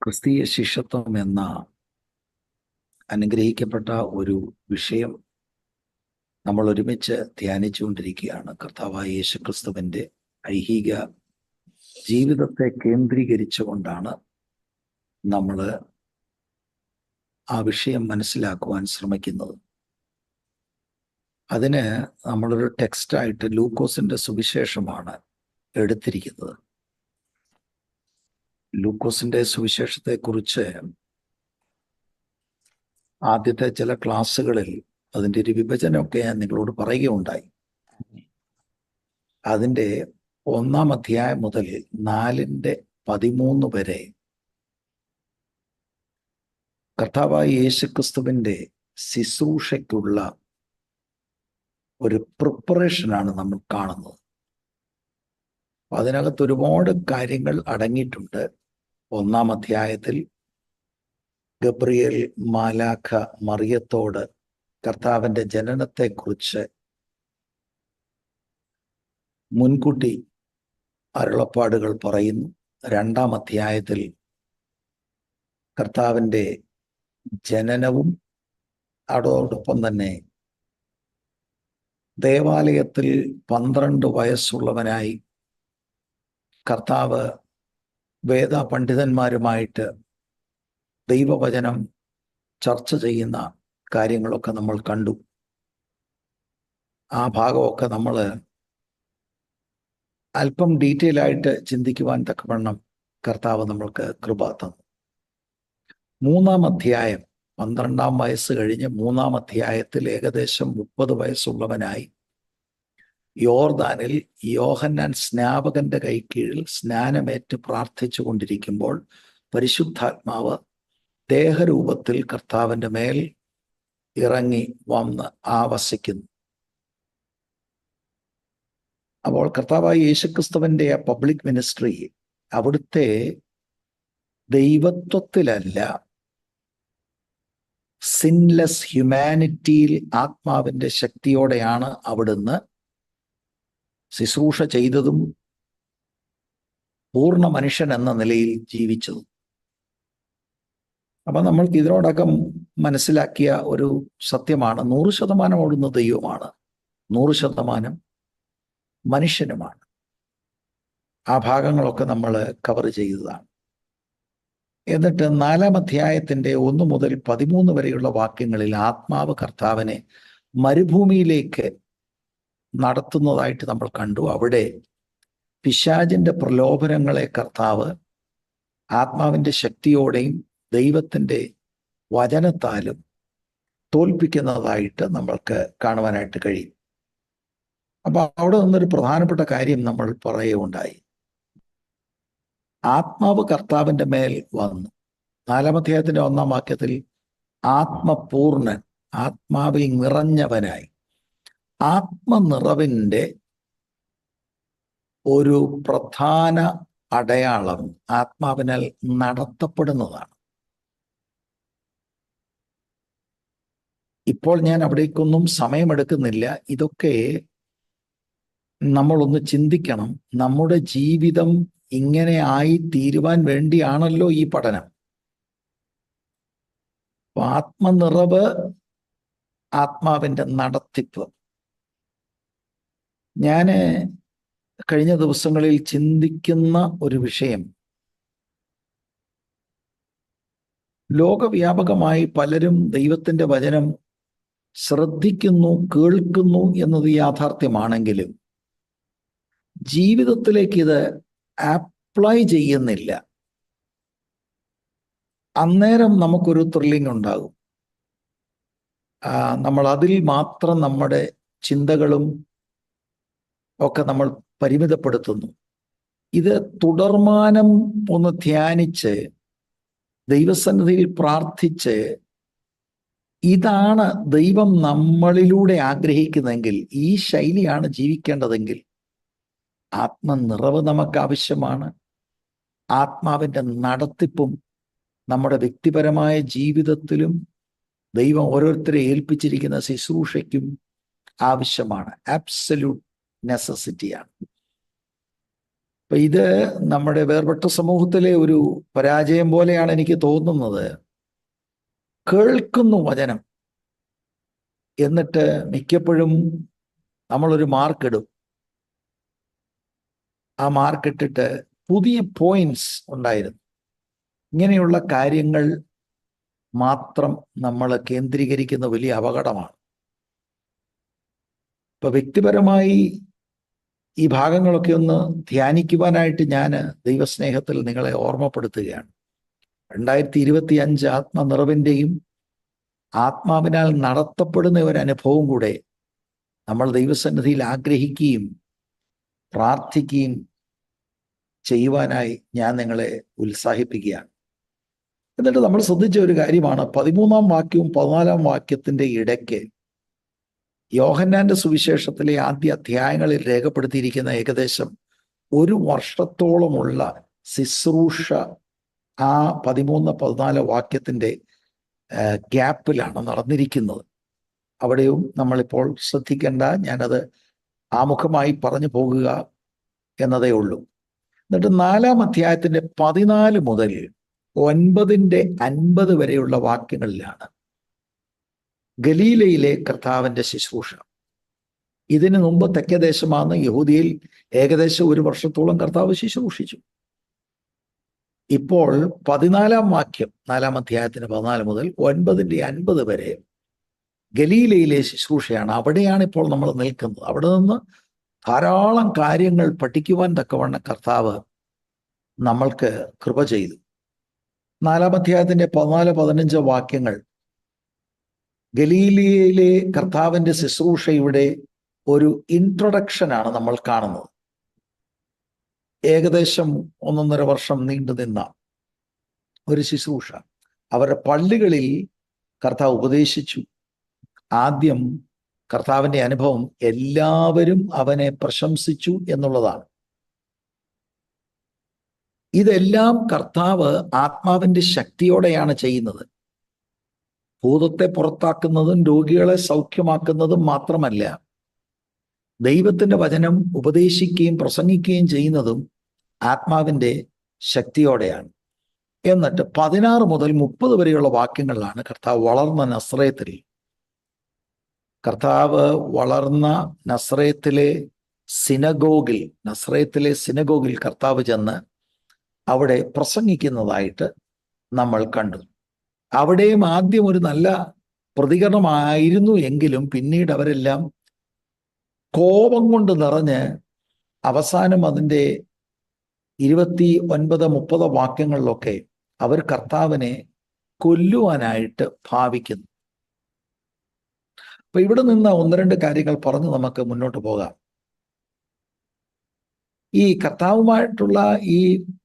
ക്രിസ്തീയ ശിഷ്യത്വം എന്ന അനുഗ്രഹിക്കപ്പെട്ട ഒരു വിഷയം നമ്മൾ ഒരുമിച്ച് ധ്യാനിച്ചുകൊണ്ടിരിക്കുകയാണ്. കർത്താവായ യേശുക്രിസ്തുവിൻ്റെ ഐഹിക ജീവിതത്തെ കേന്ദ്രീകരിച്ചുകൊണ്ടാണ് നമ്മൾ ആ വിഷയം മനസ്സിലാക്കുവാൻ ശ്രമിക്കുന്നത്. അതിന് നമ്മളൊരു ടെക്സ്റ്റായിട്ട് ലൂക്കോസിൻ്റെ സുവിശേഷമാണ് എടുത്തിരിക്കുന്നത്. ലൂക്കോസിൻ്റെ സുവിശേഷത്തെക്കുറിച്ച് ആദ്യത്തെ ചില ക്ലാസ്സുകളിൽ അതിൻ്റെ ഒരു വിഭജനമൊക്കെ ഞാൻ നിങ്ങളോട് പറയുകയുണ്ടായി. അതിൻ്റെ 1-ാം അധ്യായം മുതൽ 4-13 വരെ കർത്താവായ യേശുക്രിസ്തുവിൻ്റെ ശുശ്രൂഷയ്ക്കുള്ള ഒരു പ്രിപ്പറേഷനാണ് നമ്മൾ കാണുന്നത്. അതിനകത്ത് ഒരുപാട് കാര്യങ്ങൾ അടങ്ങിയിട്ടുണ്ട്. 1-ാം അധ്യായത്തിൽ ഗബ്രിയേൽ മാലാഖ മറിയത്തോട് കർത്താവിൻ്റെ ജനനത്തെക്കുറിച്ച് മുൻകൂട്ടി അരുളപ്പാടുകൾ പറയുന്നു. 2-ാം അധ്യായത്തിൽ കർത്താവിൻ്റെ ജനനവും അതോടൊപ്പം തന്നെ ദേവാലയത്തിൽ 12 വയസ്സുള്ളവനായി കർത്താവ് വേദപണ്ഡിതന്മാരുമായിട്ട് ദൈവവചനം ചർച്ച ചെയ്യുന്ന കാര്യങ്ങളൊക്കെ നമ്മൾ കണ്ടു. ആ ഭാഗമൊക്കെ നമ്മൾ അല്പം ഡീറ്റെയിൽ ആയിട്ട് ചിന്തിക്കുവാൻ തക്കവണ്ണം കർത്താവ് നമ്മൾക്ക് കൃപ തന്നു. 3-ാം അധ്യായം 12-ാം വയസ്സ് കഴിഞ്ഞ് 3-ാം അധ്യായത്തിൽ ഏകദേശം 30 വയസ്സുള്ളവനായി യോർദാനിൽ യോഹന്നാൻ സ്നാപകന്റെ കൈക്കീഴിൽ സ്നാനമേറ്റ് പ്രാർത്ഥിച്ചു കൊണ്ടിരിക്കുമ്പോൾ പരിശുദ്ധാത്മാവ് ദേഹരൂപത്തിൽ കർത്താവിൻ്റെ മേൽ ഇറങ്ങി വന്ന് ആവസിക്കുന്നു. അപ്പോൾ കർത്താവായ യേശുക്രിസ്തുവിൻ്റെ ആ പബ്ലിക് മിനിസ്ട്രി അവിടുത്തെ ദൈവത്വത്തിലല്ല, സിൻലെസ് ഹ്യൂമാനിറ്റിയിൽ ആത്മാവിൻ്റെ ശക്തിയോടെയാണ് അവിടുന്ന് ശുശ്രൂഷ ചെയ്തതും പൂർണ്ണ മനുഷ്യൻ എന്ന നിലയിൽ ജീവിച്ചതും. അപ്പം നമ്മൾക്ക് ഇതിനോടകം മനസ്സിലാക്കിയ ഒരു സത്യമാണ്, 100% അവിടുന്ന് ദൈവമാണ്, 100% മനുഷ്യനുമാണ്. ആ ഭാഗങ്ങളൊക്കെ നമ്മൾ കവർ ചെയ്തതാണ്. എന്നിട്ട് 4-ാം അധ്യായത്തിൻ്റെ 1 മുതൽ 13 വരെയുള്ള വാക്യങ്ങളിൽ ആത്മാവ് കർത്താവിനെ മരുഭൂമിയിലേക്ക് നടത്തുന്നതായിട്ട് നമ്മൾ കണ്ടു. അവിടെ പിശാചിൻ്റെ പ്രലോഭനങ്ങളെ കർത്താവ് ആത്മാവിൻ്റെ ശക്തിയോടെയും ദൈവത്തിൻ്റെ വചനത്താലും തോൽപ്പിക്കുന്നതായിട്ട് നമ്മൾക്ക് കാണുവാനായിട്ട് കഴിയും. അപ്പൊ അവിടെ നിന്നൊരു പ്രധാനപ്പെട്ട കാര്യം നമ്മൾ പറയുകയുണ്ടായി. ആത്മാവ് കർത്താവിൻ്റെ മേൽ വന്നു. 4-ാം അധ്യായത്തിൻ്റെ 1-ാം വാക്യത്തിൽ ആത്മപൂർണൻ, ആത്മാവിൽ നിറഞ്ഞവനായി. ആത്മനിറവിൻ്റെ ഒരു പ്രധാന അടയാളം ആത്മാവിനാൽ നടത്തപ്പെടുന്നതാണ്. ഇപ്പോൾ ഞാൻ അവിടേക്കൊന്നും സമയമെടുക്കുന്നില്ല. ഇതൊക്കെ നമ്മളൊന്ന് ചിന്തിക്കണം. നമ്മുടെ ജീവിതം ഇങ്ങനെ ആയി തീരുവാൻ വേണ്ടിയാണല്ലോ ഈ പഠനം. ആത്മനിറവ്, ആത്മാവിൻ്റെ നടത്തിപ്പ്. ഞാൻ കഴിഞ്ഞ ദിവസങ്ങളിൽ ചിന്തിക്കുന്ന ഒരു വിഷയം, ലോകവ്യാപകമായി പലരും ദൈവത്തിൻ്റെ വചനം ശ്രദ്ധിക്കുന്നു, കേൾക്കുന്നു എന്നത് യാഥാർത്ഥ്യമാണെങ്കിലും ജീവിതത്തിലേക്ക് ഇത് അപ്ലൈ ചെയ്യുന്നില്ല. അന്നേരം നമുക്കൊരു ത്രില്ലിംഗ് ഉണ്ടാകും. നമ്മൾ അതിൽ മാത്രം നമ്മുടെ ചിന്തകളും ഒക്കെ നമ്മൾ പരിമിതപ്പെടുത്തുന്നു. ഇത് തുടർമാനം ഒന്ന് ധ്യാനിച്ച് ദൈവസന്നിധിയിൽ പ്രാർത്ഥിച്ച് ഇതാണ് ദൈവം നമ്മളിലൂടെ ആഗ്രഹിക്കുന്നതെങ്കിൽ, ഈ ശൈലിയാണ് ജീവിക്കേണ്ടതെങ്കിൽ ആത്മനിറവ് നമുക്ക് ആവശ്യമാണ്. ആത്മാവിൻ്റെ നടത്തിപ്പും നമ്മുടെ വ്യക്തിപരമായ ജീവിതത്തിലും ദൈവം ഓരോരുത്തരെ ഏൽപ്പിച്ചിരിക്കുന്ന ശുശ്രൂഷയ്ക്കും ആവശ്യമാണ്. ആബ്സല്യൂട്ട് നെസസിറ്റിയാണ്. അപ്പൊ ഇത് നമ്മുടെ വേർപെട്ട സമൂഹത്തിലെ ഒരു പരാജയം പോലെയാണ് എനിക്ക് തോന്നുന്നത്. കേൾക്കുന്നു വചനം, എന്നിട്ട് മിക്കപ്പോഴും നമ്മളൊരു മാർക്കിടും. ആ മാർക്കിട്ടിട്ട് പുതിയ പോയിന്റ്സ് ഉണ്ടായിരുന്നു. ഇങ്ങനെയുള്ള കാര്യങ്ങൾ മാത്രം നമ്മൾ കേന്ദ്രീകരിക്കുന്ന വലിയ അപകടമാണ്. ഇപ്പൊ വ്യക്തിപരമായി ഈ ഭാഗങ്ങളൊക്കെ ഒന്ന് ധ്യാനിക്കുവാനായിട്ട് ഞാൻ ദൈവസ്നേഹത്തിൽ നിങ്ങളെ ഓർമ്മപ്പെടുത്തുകയാണ്. 2025 ആത്മനിറവിൻ്റെയും ആത്മാവിനാൽ നടത്തപ്പെടുന്ന ഒരു അനുഭവം കൂടെ നമ്മൾ ദൈവസന്നിധിയിൽ ആഗ്രഹിക്കുകയും പ്രാർത്ഥിക്കുകയും ചെയ്യുവാനായി ഞാൻ നിങ്ങളെ ഉത്സാഹിപ്പിക്കുകയാണ്. എന്നിട്ട് നമ്മൾ ശ്രദ്ധിച്ച ഒരു കാര്യമാണ് 13-ാം വാക്യവും 14-ാം വാക്യത്തിൻ്റെ ഇടയ്ക്ക് യോഹന്നാന്റെ സുവിശേഷത്തിലെ ആദ്യ അധ്യായങ്ങളിൽ രേഖപ്പെടുത്തിയിരിക്കുന്ന ഏകദേശം 1 വർഷത്തോളമുള്ള ശുശ്രൂഷ ആ 13-14 വാക്യത്തിൻ്റെ ഗ്യാപ്പിലാണ് നടന്നിരിക്കുന്നത്. അവിടെയും നമ്മളിപ്പോൾ ശ്രദ്ധിക്കേണ്ട, ഞാനത് ആമുഖമായി പറഞ്ഞു പോകുക എന്നതേ ഉള്ളൂ. എന്നിട്ട് 4-ാം അധ്യായത്തിൻ്റെ 14 മുതൽ 9-50 വരെയുള്ള വാക്യങ്ങളിലാണ് ഗലീലയിലെ കർത്താവിൻ്റെ ശുശ്രൂഷ. ഇതിനു മുമ്പ് തെക്കേദേശമാണ് യഹൂദിയിൽ ഏകദേശം 1 വർഷത്തോളം കർത്താവ് ശുശ്രൂഷിച്ചു. ഇപ്പോൾ 14-ാം വാക്യം 4-ാം അധ്യായത്തിന് 14 മുതൽ 9-50 വരെ ഗലീലയിലെ ശുശ്രൂഷയാണ്. അവിടെയാണ് ഇപ്പോൾ നമ്മൾ നിൽക്കുന്നത്. അവിടെ നിന്ന് ധാരാളം കാര്യങ്ങൾ പഠിക്കുവാൻ തക്കവണ്ണം കർത്താവ് നമ്മൾക്ക് കൃപ ചെയ്തു. 4-ാം അധ്യായത്തിന്റെ 14-15 വാക്യങ്ങൾ ഗലീലയിലെ കർത്താവിൻ്റെ ശുശ്രൂഷയുടെ ഒരു ഇൻട്രൊഡക്ഷനാണ് നമ്മൾ കാണുന്നത്. ഏകദേശം 1.5 വർഷം നീണ്ടു നിന്ന ഒരു ശുശ്രൂഷ. അവരുടെ പള്ളികളിൽ കർത്താവ് ഉപദേശിച്ചു. ആദ്യം കർത്താവിൻ്റെ അനുഭവം എല്ലാവരും അവനെ പ്രശംസിച്ചു എന്നുള്ളതാണ്. ഇതെല്ലാം കർത്താവ് ആത്മാവിൻ്റെ ശക്തിയോടെയാണ് ചെയ്യുന്നത്. ഭൂതത്തെ പുറത്താക്കുന്നതും രോഗികളെ സൗഖ്യമാക്കുന്നതും മാത്രമല്ല, ദൈവത്തിൻ്റെ വചനം ഉപദേശിക്കുകയും പ്രസംഗിക്കുകയും ചെയ്യുന്നതും ആത്മാവിൻ്റെ ശക്തിയോടെയാണ്. എന്നിട്ട് 16 മുതൽ 30 വരെയുള്ള വാക്യങ്ങളിലാണ് കർത്താവ് വളർന്ന നസ്രയത്തിൽ, നസ്രയത്തിലെ സിനഗോഗിൽ കർത്താവ് ചെന്ന് അവിടെ പ്രസംഗിക്കുന്നതായിട്ട് നമ്മൾ കണ്ടു. അവിടെയും ആദ്യം ഒരു നല്ല പ്രതികരണമായിരുന്നു എങ്കിലും പിന്നീട് അവരെല്ലാം കോപം കൊണ്ട് നിറഞ്ഞ് അവസാനം അതിൻ്റെ 29-30 വാക്യങ്ങളിലൊക്കെ അവർ കർത്താവിനെ കൊല്ലുവാനായിട്ട് ഭാവിക്കുന്നു. അപ്പൊ ഇവിടെ നിന്ന് 1-2 കാര്യങ്ങൾ പറഞ്ഞ് നമുക്ക് മുന്നോട്ട് പോകാം. ഈ കർത്താവുമായിട്ടുള്ള ഈ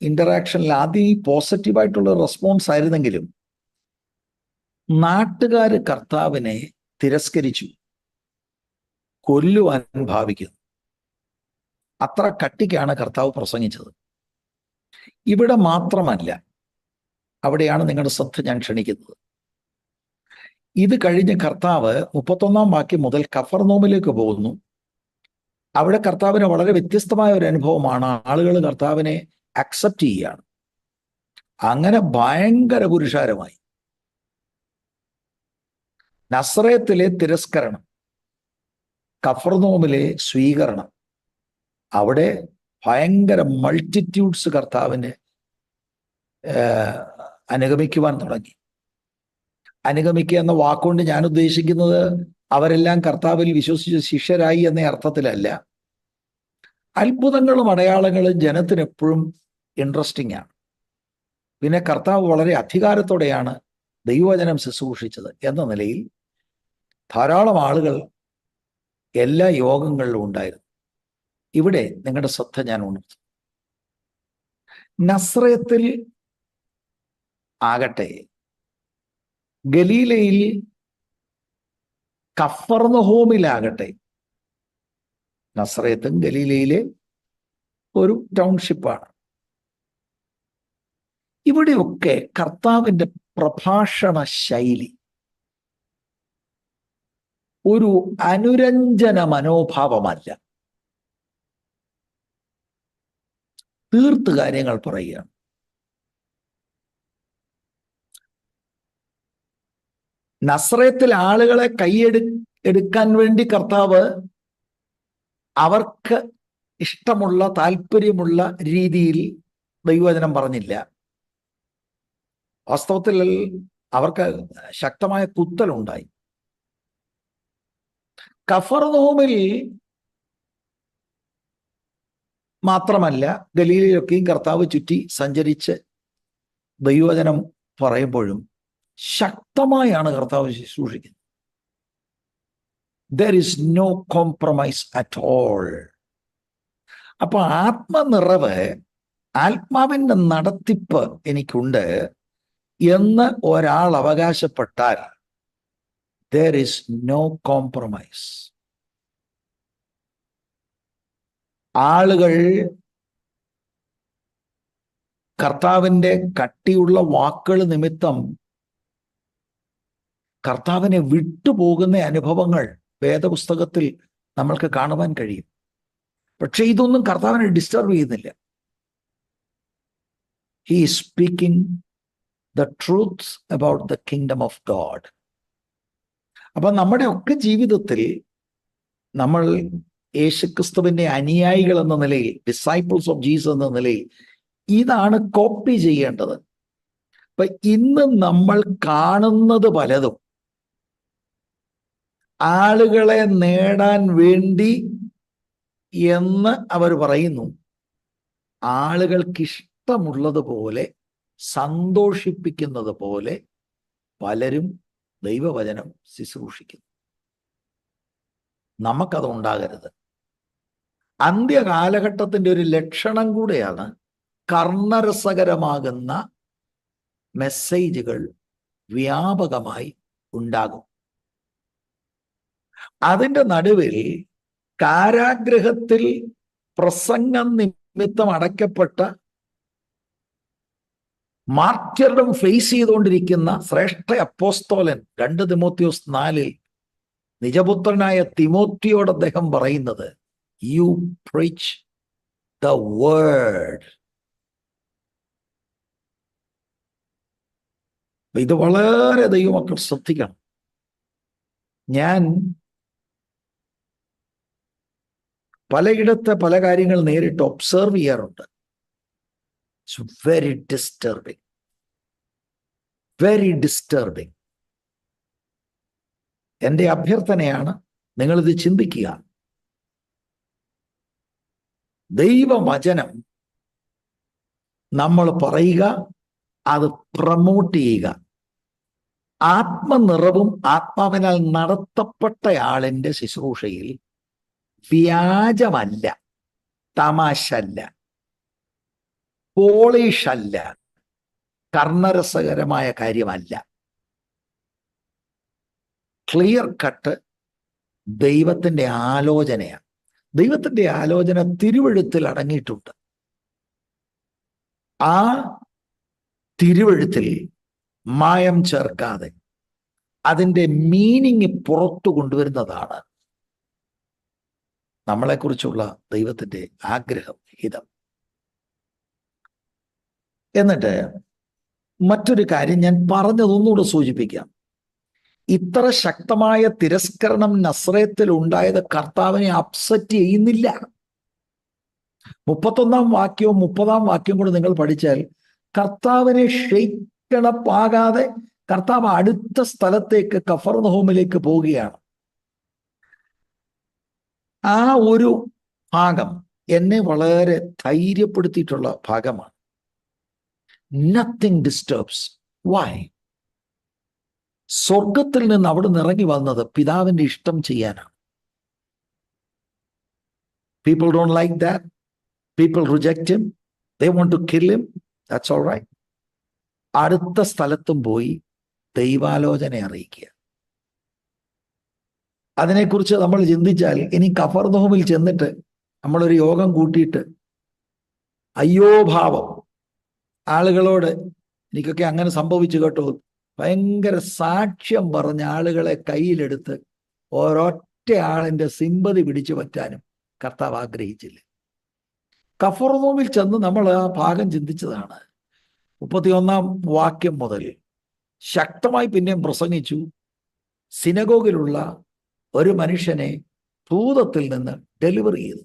ഇന്ററാക്ഷനിൽ ആദ്യം ഈ പോസിറ്റീവായിട്ടുള്ള റെസ്പോൺസ് ആയിരുന്നെങ്കിലും നാട്ടുകാർ കർത്താവിനെ തിരസ്കരിച്ചു, കൊല്ലുവാൻ ഭാവിക്കുന്നു. അത്ര കട്ടിക്കാണ് കർത്താവ് പ്രസംഗിച്ചത്. ഇവിടെ മാത്രമല്ല, അവിടെയാണ് നിങ്ങളുടെ ശ്രദ്ധ ഞാൻ ക്ഷണിക്കുന്നത്. ഇത് കഴിഞ്ഞ് കർത്താവ് 31-ാം വാക്യം മുതൽ കഫർനൗമിലേക്ക് പോകുന്നു. അവിടെ കർത്താവിന് വളരെ വ്യത്യസ്തമായ ഒരു അനുഭവമാണ്. ആളുകൾ കർത്താവിനെ അക്സെപ്റ്റ് ചെയ്യുകയാണ്. അങ്ങനെ ഭയങ്കര പുരുഷാരമായി. നസ്രയത്തിലെ തിരസ്കരണം, കഫർനൗമിലെ സ്വീകരണം, അവിടെ ഭയങ്കര മൾട്ടിറ്റ്യൂഡ്സ് കർത്താവിനെ അനുഗമിക്കുവാൻ തുടങ്ങി. അനുഗമിക്കുക എന്ന വാക്കുകൊണ്ട് ഞാൻ ഉദ്ദേശിക്കുന്നത് അവരെല്ലാം കർത്താവിൽ വിശ്വസിച്ച് ശിഷ്യരായി എന്ന അർത്ഥത്തിലല്ല. അത്ഭുതങ്ങളും അടയാളങ്ങളും ജനത്തിന് എപ്പോഴും ഇൻട്രസ്റ്റിംഗ് ആണ്. പിന്നെ കർത്താവ് വളരെ അധികാരത്തോടെയാണ് ദൈവവചനം ശുശ്രൂഷിച്ചത് എന്ന നിലയിൽ ധാരാളം ആളുകൾ എല്ലാ യോഗങ്ങളിലും ഉണ്ടായിരുന്നു. ഇവിടെ നിങ്ങളുടെ ശ്രദ്ധ ഞാൻ ഉണർത്തും. നസ്രയത്തിൽ ആകട്ടെ, ഗലീലയിൽ കഫർനഹൂമിലാകട്ടെ, നസ്രയത്തും ഗലീലയിലെ ഒരു ടൗൺഷിപ്പാണ്. ഇവിടെയൊക്കെ കർത്താവിൻ്റെ പ്രഭാഷണ ശൈലി ഒരു അനുരഞ്ജന മനോഭാവമല്ല. തീർത്ത് കാര്യങ്ങൾ പറയുകയാണ്. നസ്രയത്തിൽ ആളുകളെ എടുക്കാൻ വേണ്ടി കർത്താവ് അവർക്ക് ഇഷ്ടമുള്ള താല്പര്യമുള്ള രീതിയിൽ ദൈവവചനം പറഞ്ഞില്ല. വാസ്തവത്തിൽ അവർക്ക് ശക്തമായ കുത്തലുണ്ടായി. കഫർനഹൂമിൽ മാത്രമല്ല, ഗലീലയിലൊക്കെയും കർത്താവ് ചുറ്റി സഞ്ചരിച്ച് ദൈവവചനം പറയുമ്പോഴും ശക്തമായാണ് കർത്താവ് ശുശ്രൂഷിക്കുന്നത്. There is no compromise at all. അപ്പൊ ആത്മനിറവ്, ആത്മാവിന്റെ നടത്തിപ്പ് എനിക്കുണ്ട് എന്ന് ഒരാൾ അവകാശപ്പെട്ടാൽ there is no compromise. ആളുകൾ കർത്താവിന്റെ കട്ടിയുള്ള വാക്കുകൾ നിമിത്തം കർത്താവിനെ വിട്ടുപോകുന്ന അനുഭവങ്ങൾ വേദപുസ്തകത്തിൽ നമ്മൾക്ക് കാണുവാൻ കഴിയും. പക്ഷെ ഇതൊന്നും കർത്താവിനെ ഡിസ്റ്റർബ് ചെയ്യുന്നില്ല. He is speaking the truths about the kingdom of God. അപ്പൊ നമ്മുടെ ഒക്കെ ജീവിതത്തിൽ നമ്മൾ യേശുക്രിസ്തുവിന്റെ അനുയായികൾ എന്ന നിലയിൽ, ഡിസൈപ്പിൾസ് ഓഫ് ജീസസ് എന്ന നിലയിൽ ഇതാണ് കോപ്പി ചെയ്യേണ്ടത്. അപ്പൊ ഇന്ന് നമ്മൾ കാണുന്നത് പലതും ആളുകളെ നേടാൻ വേണ്ടി എന്ന് അവർ പറയുന്നു. ആളുകൾക്ക് ഇഷ്ടമുള്ളതുപോലെ സന്തോഷിപ്പിക്കുന്നത് പോലെ പലരും ദൈവവചനം ശുശ്രൂഷിക്കുന്നു. നമുക്കത് ഉണ്ടാകരുത്. അന്ത്യകാലഘട്ടത്തിന്റെ ഒരു ലക്ഷണം കൂടെയാണ് കർണരസകരമാകുന്ന മെസ്സേജുകൾ വ്യാപകമായി ഉണ്ടാകും. അതിൻ്റെ നടുവിൽ കാരാഗ്രഹത്തിൽ പ്രസംഗം നിമിത്തം അടയ്ക്കപ്പെട്ട മാർട്ടിയർഡം ഫേസ് ചെയ്തുകൊണ്ടിരിക്കുന്ന ശ്രേഷ്ഠ അപ്പോസ്തോലൻ 2 തിമോത്തിയോസ് 4 നിജപുത്രനായ തിമോത്തിയോട് അദ്ദേഹം പറയുന്നത്, യു പ്രീച്ച് ദ വേർഡ്. ഇത് വളരെ ദൈവമക്കൾ ശ്രദ്ധിക്കണം. ഞാൻ പലയിടത്ത് പല കാര്യങ്ങൾ നേരിട്ട് ഒബ്സർവ് ചെയ്യാറുണ്ട്. It's very disturbing, very disturbing. എൻ്റെ അഭ്യർത്ഥനയാണ്, നിങ്ങളിത് ചിന്തിക്കുക. ദൈവവചനം നമ്മൾ പറയുക, അത് പ്രമോട്ട് ചെയ്യുക. ആത്മനിറവും ആത്മാവിനാൽ നടത്തപ്പെട്ടയാളിൻ്റെ ശുശ്രൂഷയിൽ വ്യാജമല്ല, തമാശല്ല, പോളിഷല്ല, കർണരസകരമായ കാര്യമല്ല. ക്ലിയർ കട്ട് ദൈവത്തിൻ്റെ ആലോചനയാണ്. ദൈവത്തിൻ്റെ ആലോചന തിരുവെഴുത്തിൽ അടങ്ങിയിട്ടുണ്ട്. ആ തിരുവെഴുത്തിൽ മായം ചേർക്കാതെ അതിൻ്റെ മീനിങ് പുറത്തു കൊണ്ടുവരുന്നതാണ് നമ്മളെക്കുറിച്ചുള്ള ദൈവത്തിൻ്റെ ആഗ്രഹം, ഹിതം. എന്നിട്ട് മറ്റൊരു കാര്യം ഞാൻ പറഞ്ഞതൊന്നുകൂടെ സൂചിപ്പിക്കാം. ഇത്ര ശക്തമായ തിരസ്കരണം നസ്രയത്തിൽ ഉണ്ടായത് കർത്താവിനെ അപ്സെറ്റ് ചെയ്യുന്നില്ല. 31-ാം വാക്യവും 30-ാം വാക്യവും കൂടെ നിങ്ങൾ പഠിച്ചാൽ കർത്താവിനെ ക്ഷയിക്കണപ്പാകാതെ കർത്താവ് അടുത്ത സ്ഥലത്തേക്ക്, കഫർനഹൂമിലേക്ക് പോവുകയാണ്. ആ ഒരു ഭാഗം എന്നെ വളരെ ധൈര്യപ്പെടുത്തിയിട്ടുള്ള ഭാഗമാണ്. Nothing disturbs. വൈ? സ്വർഗത്തിൽ നിന്ന് അവിടെ നിന്ന് ഇറങ്ങി വന്നത് പിതാവിന്റെ ഇഷ്ടം ചെയ്യാനാണ്. People don't like that. People reject him. They want to kill him. That's all right. അടുത്ത സ്ഥലത്തും പോയി ദൈവാലോചന അറിയിക്കുക. അതിനെക്കുറിച്ച് നമ്മൾ ചിന്തിച്ചാൽ, ഇനി കഫർനഹൂമിൽ ചെന്നിട്ട് നമ്മളൊരു യോഗം കൂട്ടിയിട്ട് അയ്യോ ഭാവം ആളുകളോട്, എനിക്കൊക്കെ അങ്ങനെ സംഭവിച്ചു കേട്ടോ, ഭയങ്കര സാക്ഷ്യം പറഞ്ഞ ആളുകളെ കയ്യിലെടുത്ത് ഒരൊറ്റ ആളിന്റെ സിമ്പതി പിടിച്ചു പറ്റാനും കർത്താവ് ആഗ്രഹിച്ചില്ല. കഫർനഹൂമിൽ ചെന്ന് നമ്മൾ ആ ഭാഗം ചിന്തിച്ചതാണ്. 31 വാക്യം മുതൽ ശക്തമായി പിന്നെയും പ്രസംഗിച്ചു. സിനഗോഗിലുള്ള ഒരു മനുഷ്യനെ ഭൂതത്തിൽ നിന്ന് ഡെലിവറി ചെയ്തു.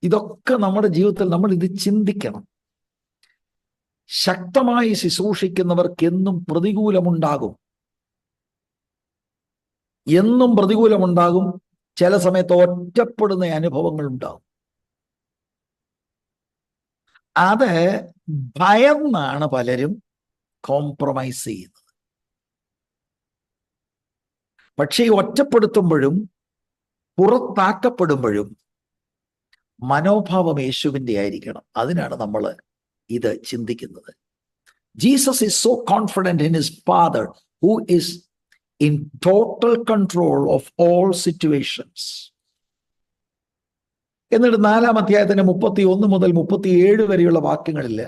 ഇതൊക്കെ നമ്മുടെ ജീവിതത്തിൽ നമ്മൾ ഇത് ചിന്തിക്കണം. ശക്തമായി ശുശ്രൂഷിക്കുന്നവർക്ക് എന്നും പ്രതികൂലമുണ്ടാകും. എന്നും പ്രതികൂലമുണ്ടാകും. ചില സമയത്ത് ഒറ്റപ്പെടുന്ന അനുഭവങ്ങൾ ഉണ്ടാകും. അത് ഭയന്നാണ് പലരും കോംപ്രമൈസ് ചെയ്യുന്നത്. പക്ഷേ ഈ ഒറ്റപ്പെടുത്തുമ്പോഴും പുറത്താക്കപ്പെടുമ്പോഴും മനോഭാവം യേശുവിൻ്റെ ആയിരിക്കണം. അതിനാണ് നമ്മൾ ഇത് ചിന്തിക്കുന്നത്. Jesus is so confident in his father who is in total control of all situations. എന്നിട്ട് 4-ാം അധ്യായത്തിന് 31 മുതൽ 37 വരെയുള്ള വാക്യങ്ങളിൽ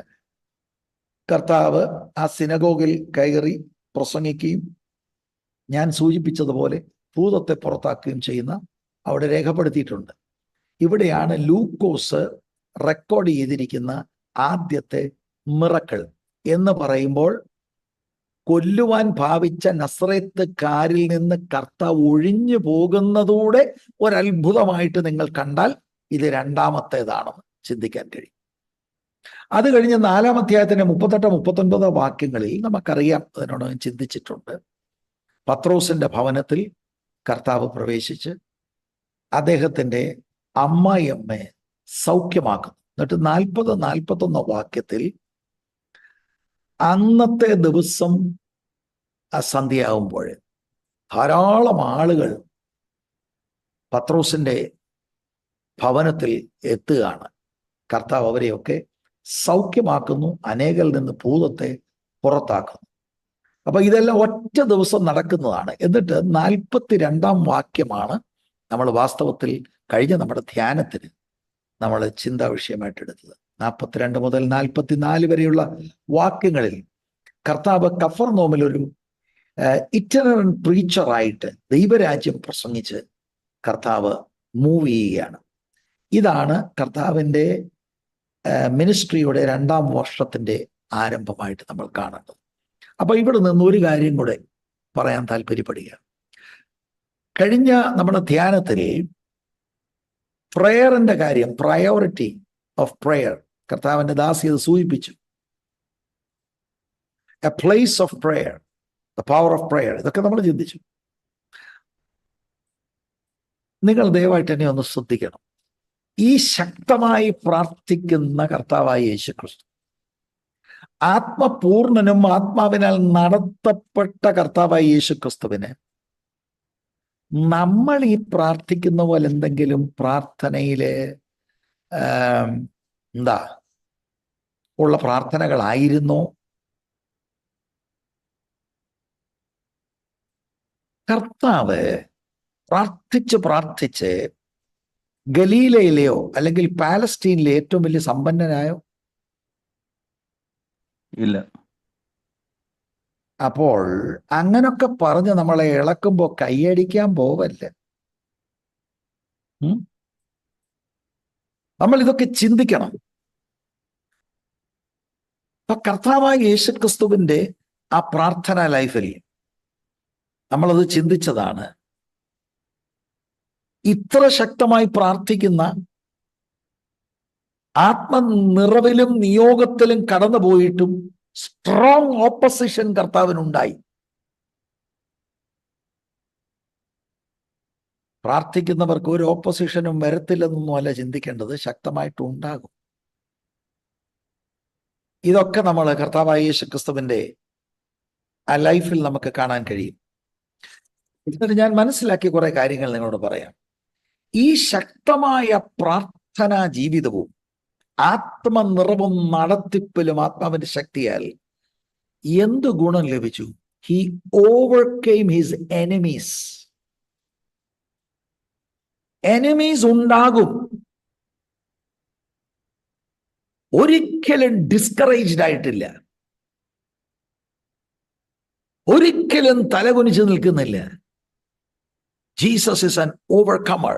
കർത്താവ് ആ സിനഗോഗിൽ കയറി പ്രസംഗിക്കുകയും ഞാൻ സൂചിപ്പിച്ചതുപോലെ ഭൂതത്തെ പുറത്താക്കുകയും ചെയ്യുന്ന അവിടെ രേഖപ്പെടുത്തിയിട്ടുണ്ട്. ഇവിടെയാണ് ലൂക്കോസ് റെക്കോർഡ് ചെയ്തിരിക്കുന്ന ആദ്യത്തെ മിറക്കിൾ എന്ന് പറയുമ്പോൾ കൊല്ലുവാൻ ഭാവിച്ച നസ്രേത്തുകാരിൽ നിന്ന് കർത്താവ് ഒഴിഞ്ഞു പോകുന്നതോടെ ഒരത്ഭുതമായിട്ട് നിങ്ങൾ കണ്ടാൽ ഇത് രണ്ടാമത്തേതാണെന്ന് ചിന്തിക്കാൻ കഴിയും. അത് കഴിഞ്ഞ് 4-ാം അധ്യായത്തിന്റെ 38-39 വാക്യങ്ങളിൽ നമുക്കറിയാം, അതിനോട് ചിന്തിച്ചിട്ടുണ്ട്. പത്രോസിന്റെ ഭവനത്തിൽ കർത്താവ് പ്രവേശിച്ച് അദ്ദേഹത്തിൻ്റെ അമ്മായിയമ്മയെ സൗഖ്യമാക്കുന്നു. എന്നിട്ട് 40-41 വാക്യത്തിൽ അന്നത്തെ ദിവസം സന്ധ്യയാകുമ്പോൾ ധാരാളം ആളുകൾ പത്രോസിന്റെ ഭവനത്തിൽ എത്തുകയാണ്. കർത്താവ് അവരെയൊക്കെ സൗഖ്യമാക്കുന്നു, അനേകരിൽ നിന്ന് ഭൂതത്തെ പുറത്താക്കുന്നു. അപ്പൊ ഇതെല്ലാം ഒറ്റ ദിവസം നടക്കുന്നതാണ്. എന്നിട്ട് 42-ാം വാക്യമാണ് നമ്മൾ വാസ്തവത്തിൽ കഴിഞ്ഞ നമ്മുടെ ധ്യാനത്തിന് നമ്മൾ ചിന്താ വിഷയമായിട്ട് എടുത്തത്. 42 മുതൽ 44 വരെയുള്ള വാക്യങ്ങളിൽ കർത്താവ് കഫർനഹൂമിൽ ഒരു ഇറ്ററന്റ് പ്രീച്ചറായിട്ട് ദൈവരാജ്യം പ്രസംഗിച്ച് കർത്താവ് മൂവ് ചെയ്യുകയാണ്. ഇതാണ് കർത്താവിൻ്റെ മിനിസ്ട്രിയുടെ 2-ാം വർഷത്തിൻ്റെ ആരംഭമായിട്ട് നമ്മൾ കാണേണ്ടത്. അപ്പൊ ഇവിടെ നിന്ന് ഒരു കാര്യം കൂടെ പറയാൻ താല്പര്യപ്പെടുകയാണ്. കഴിഞ്ഞ നമ്മുടെ ധ്യാനത്തിൽ പ്രയറിന്റെ കാര്യം, പ്രയോറിറ്റി ഓഫ് പ്രയർ, കർത്താവിന്റെ ദാസി അത് സൂചിപ്പിച്ചു. A place of prayer, the power of prayer, ഇതൊക്കെ നമ്മൾ ചിന്തിച്ചു. നിങ്ങൾ ദയവായിട്ട് എന്നെ ഒന്ന് ശ്രദ്ധിക്കണം. ഈ ശക്തമായി പ്രാർത്ഥിക്കുന്ന കർത്താവായ യേശുക്രിസ്തു, ആത്മപൂർണനും ആത്മാവിനാൽ നടത്തപ്പെട്ട കർത്താവായ യേശുക്രിസ്തുവിന് നമ്മൾ ഈ പ്രാർത്ഥിക്കുന്ന പോലെ എന്തെങ്കിലും പ്രാർത്ഥനയില് ഉള്ള പ്രാർത്ഥനകളായിരുന്നോ? കർത്താവ് പ്രാർത്ഥിച്ച് ഗലീലയിലെയോ അല്ലെങ്കിൽ പാലസ്റ്റീനിലെ ഏറ്റവും വലിയ സമ്പന്നനായോ? ഇല്ല. അപ്പോൾ അങ്ങനൊക്കെ പറഞ്ഞ് നമ്മളെ ഇളക്കുമ്പോ കൈയടിക്കാൻ പോവല്ല. നമ്മൾ ഇതൊക്കെ ചിന്തിക്കണം. അപ്പൊ കർത്താവായ യേശുക്രിസ്തുവിന്റെ ആ പ്രാർത്ഥനാ ലൈഫിൽ നമ്മളത് ചിന്തിച്ചതാണ്. ഇത്ര ശക്തമായി പ്രാർത്ഥിക്കുന്ന, ആത്മനിറവിലും നിയോഗത്തിലും കടന്നുപോയിട്ടും സ്ട്രോങ് ഓപ്പോസിഷൻ കർത്താവിനുണ്ടായി. പ്രാർത്ഥിക്കുന്നവർക്ക് ഒരു ഓപ്പോസിഷനും വരത്തില്ലെന്നൊന്നും അല്ല ചിന്തിക്കേണ്ടത്, ശക്തമായിട്ടുണ്ടാകും. ഇതൊക്കെ നമ്മൾ കർത്താവായ യേശുക്രിസ്തുവിന്റെ ആ ലൈഫിൽ നമുക്ക് കാണാൻ കഴിയും. എന്നിട്ട് ഞാൻ മനസ്സിലാക്കിയ കുറെ കാര്യങ്ങൾ നിങ്ങളോട് പറയാം. ഈ ശക്തമായ പ്രാർത്ഥനാ ജീവിതവും ആത്മനിറവും നടത്തിപ്പിലും ആത്മാവിന്റെ ശക്തിയാൽ എന്ത് ഗുണം ലഭിച്ചു? He overcame his enemies. Enemies ഉണ്ടാകും. ഒരിക്കലും ഡിസ്കറേജ്ഡ് ആയിട്ടില്ല, ഒരിക്കലും തലകുനിച്ച് നിൽക്കുന്നില്ല. Jesus is an overcomer.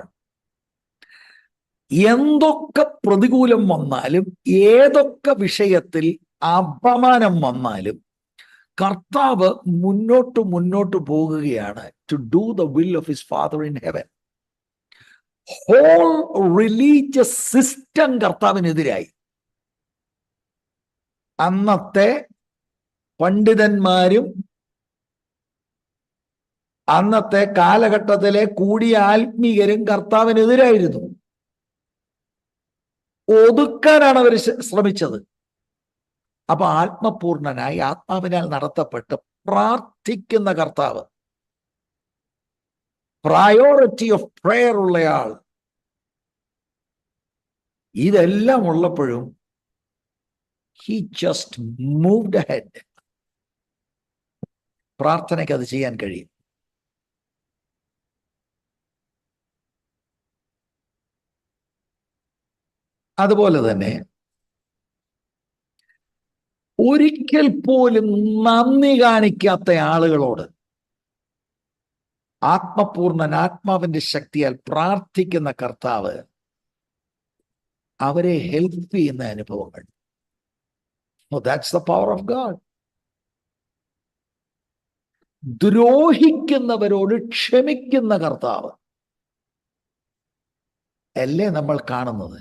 എന്തൊക്കെ പ്രതികൂലം വന്നാലും, ഏതൊക്കെ വിഷയത്തിൽ അപമാനം വന്നാലും, കർത്താവ് മുന്നോട്ട് പോകുകയാണ്. To do the will of his father in heaven. Whole religious system കർത്താവിനെതിരായി. അന്നത്തെ പണ്ഡിതന്മാരും അന്നത്തെ കാലഘട്ടത്തിലെ കൂടിയ ആത്മീയരും കർത്താവിനെതിരായിരുന്നു. ഒതുക്കാനാണ് അവർ ശ്രമിച്ചത്. അപ്പൊ ആത്മപൂർണനായി ആത്മാവിനാൽ നടത്തപ്പെട്ട് പ്രാർത്ഥിക്കുന്ന കർത്താവ്, പ്രയോറിറ്റി ഓഫ് പ്രയർ ഉള്ളയാൾ, ഇതെല്ലാം ഉള്ളപ്പോഴും he just moved ahead. പ്രാർത്ഥനയ്ക്ക് അത് ചെയ്യാൻ കഴിയും. അതുപോലെ തന്നെ ഒരിക്കൽ പോലും നന്ദി കാണിക്കാത്ത ആളുകളോട് ആത്മപൂർണൻ ആത്മാവിന്റെ ശക്തിയാൽ പ്രാർത്ഥിക്കുന്ന കർത്താവ് അവരെ ഹെൽപ്പ് ചെയ്യുന്ന അനുഭവങ്ങൾ. That's the power of God. ദ്രോഹിക്കുന്നവരോട് ക്ഷമിക്കുന്ന കർത്താവ് അല്ലേ നമ്മൾ കാണുന്നത്.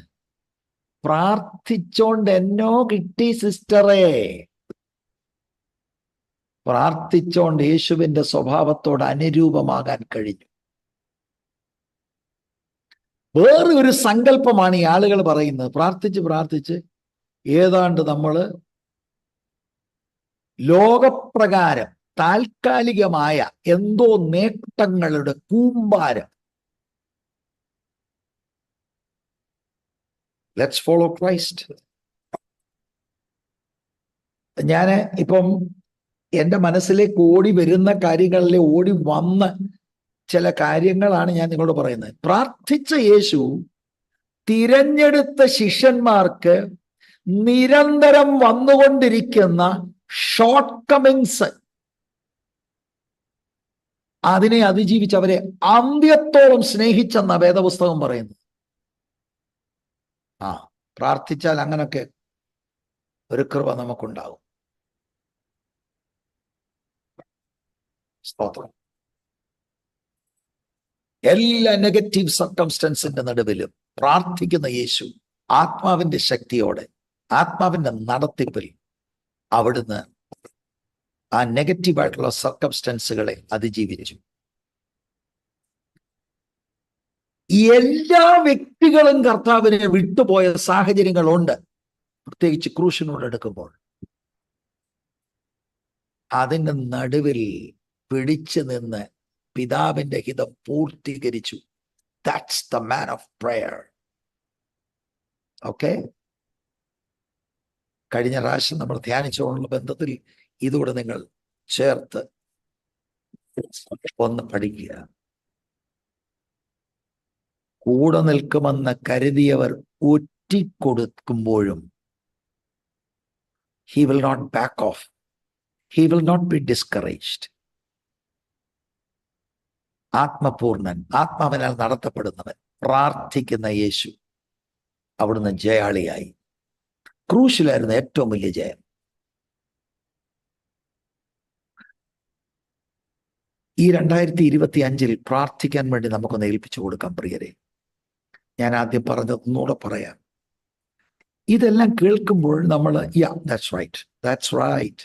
പ്രാർത്ഥിച്ചോണ്ട് എന്നോ കിട്ടി സിസ്റ്ററെ, പ്രാർത്ഥിച്ചോണ്ട് യേശുവിന്റെ സ്വഭാവത്തോട് അനുരൂപമാകാൻ കഴിഞ്ഞു. വേറെ ഒരു സങ്കല്പമാണ് ഈ ആളുകൾ പറയുന്നത്. പ്രാർത്ഥിച്ച് ഏതാണ്ട് നമ്മള് ലോകപ്രകാരം താൽക്കാലികമായ എന്തോ നേട്ടങ്ങളുടെ കൂമ്പാരം. Let's follow Christ. ഞാൻ ഇപ്പം എൻ്റെ മനസ്സിലേക്ക് ഓടി വരുന്ന കാര്യങ്ങളിലെ ഓടി വന്ന ചില കാര്യങ്ങളാണ് ഞാൻ നിങ്ങളോട് പറയുന്നത്. പ്രാർത്ഥിച്ച യേശു തിരഞ്ഞെടുത്ത ശിഷ്യന്മാർക്ക് നിരന്തരം വന്നുകൊണ്ടിരിക്കുന്ന ഷോർട്ട് കമിങ്സ്, അതിനെ അതിജീവിച്ച് അവരെ അന്ത്യത്തോളം സ്നേഹിച്ചെന്ന വേദപുസ്തകം പറയുന്നു. പ്രാർത്ഥിച്ചാൽ അങ്ങനൊക്കെ ഒരു കൃപ നമുക്കുണ്ടാകും. സ്തോത്രം. എല്ലാ നെഗറ്റീവ് സർക്കംസ്റ്റൻസിന്റെ നടുവിലും പ്രാർത്ഥിക്കുന്ന യേശു ആത്മാവിന്റെ ശക്തിയോടെ, ആത്മാവിന്റെ നടത്തിപ്പിൽ അവിടുന്ന് ആ നെഗറ്റീവായിട്ടുള്ള സർക്കംസ്റ്റൻസുകളെ അതിജീവിച്ചു. എല്ലാ വ്യക്തികളും കർത്താവിനെ വിട്ടുപോയ സാഹചര്യങ്ങളുണ്ട്, പ്രത്യേകിച്ച് ക്രൂശിനോട് എടുക്കുമ്പോൾ. അതിന്റെ നടുവിൽ പിടിച്ചു നിന്ന് പിതാവിന്റെ ഹിതം പൂർത്തീകരിച്ചു. That's the man of prayer. Okay, കഴിഞ്ഞ പ്രാവശ്യം നമ്മൾ ധ്യാനിച്ചുകൊണ്ടുള്ള ബന്ധത്തിൽ ഇതോടെ നിങ്ങൾ ചേർത്ത് ഒന്ന് പഠിക്കുക. കൂടെ നിൽക്കുമെന്ന് കരുതിയവർ ഒറ്റിക്കൊടുക്കുമ്പോഴും he will not back off. He will not be discouraged. ആത്മപൂർണൻ, ആത്മാവിനാൽ നടത്തപ്പെടുന്നവൻ, പ്രാർത്ഥിക്കുന്ന യേശു അവിടുന്ന് ജയാളിയായി. ക്രൂശിലായിരുന്നു ഏറ്റവും വലിയ ജയം. ഈ 2025 പ്രാർത്ഥിക്കാൻ വേണ്ടി നമുക്കൊന്ന് ഏൽപ്പിച്ചു കൊടുക്കാം പ്രിയരെ. ഞാൻ ആദ്യം പറഞ്ഞത് ഒന്നുകൂടെ പറയാം. ഇതെല്ലാം കേൾക്കുമ്പോൾ നമ്മൾ that's right.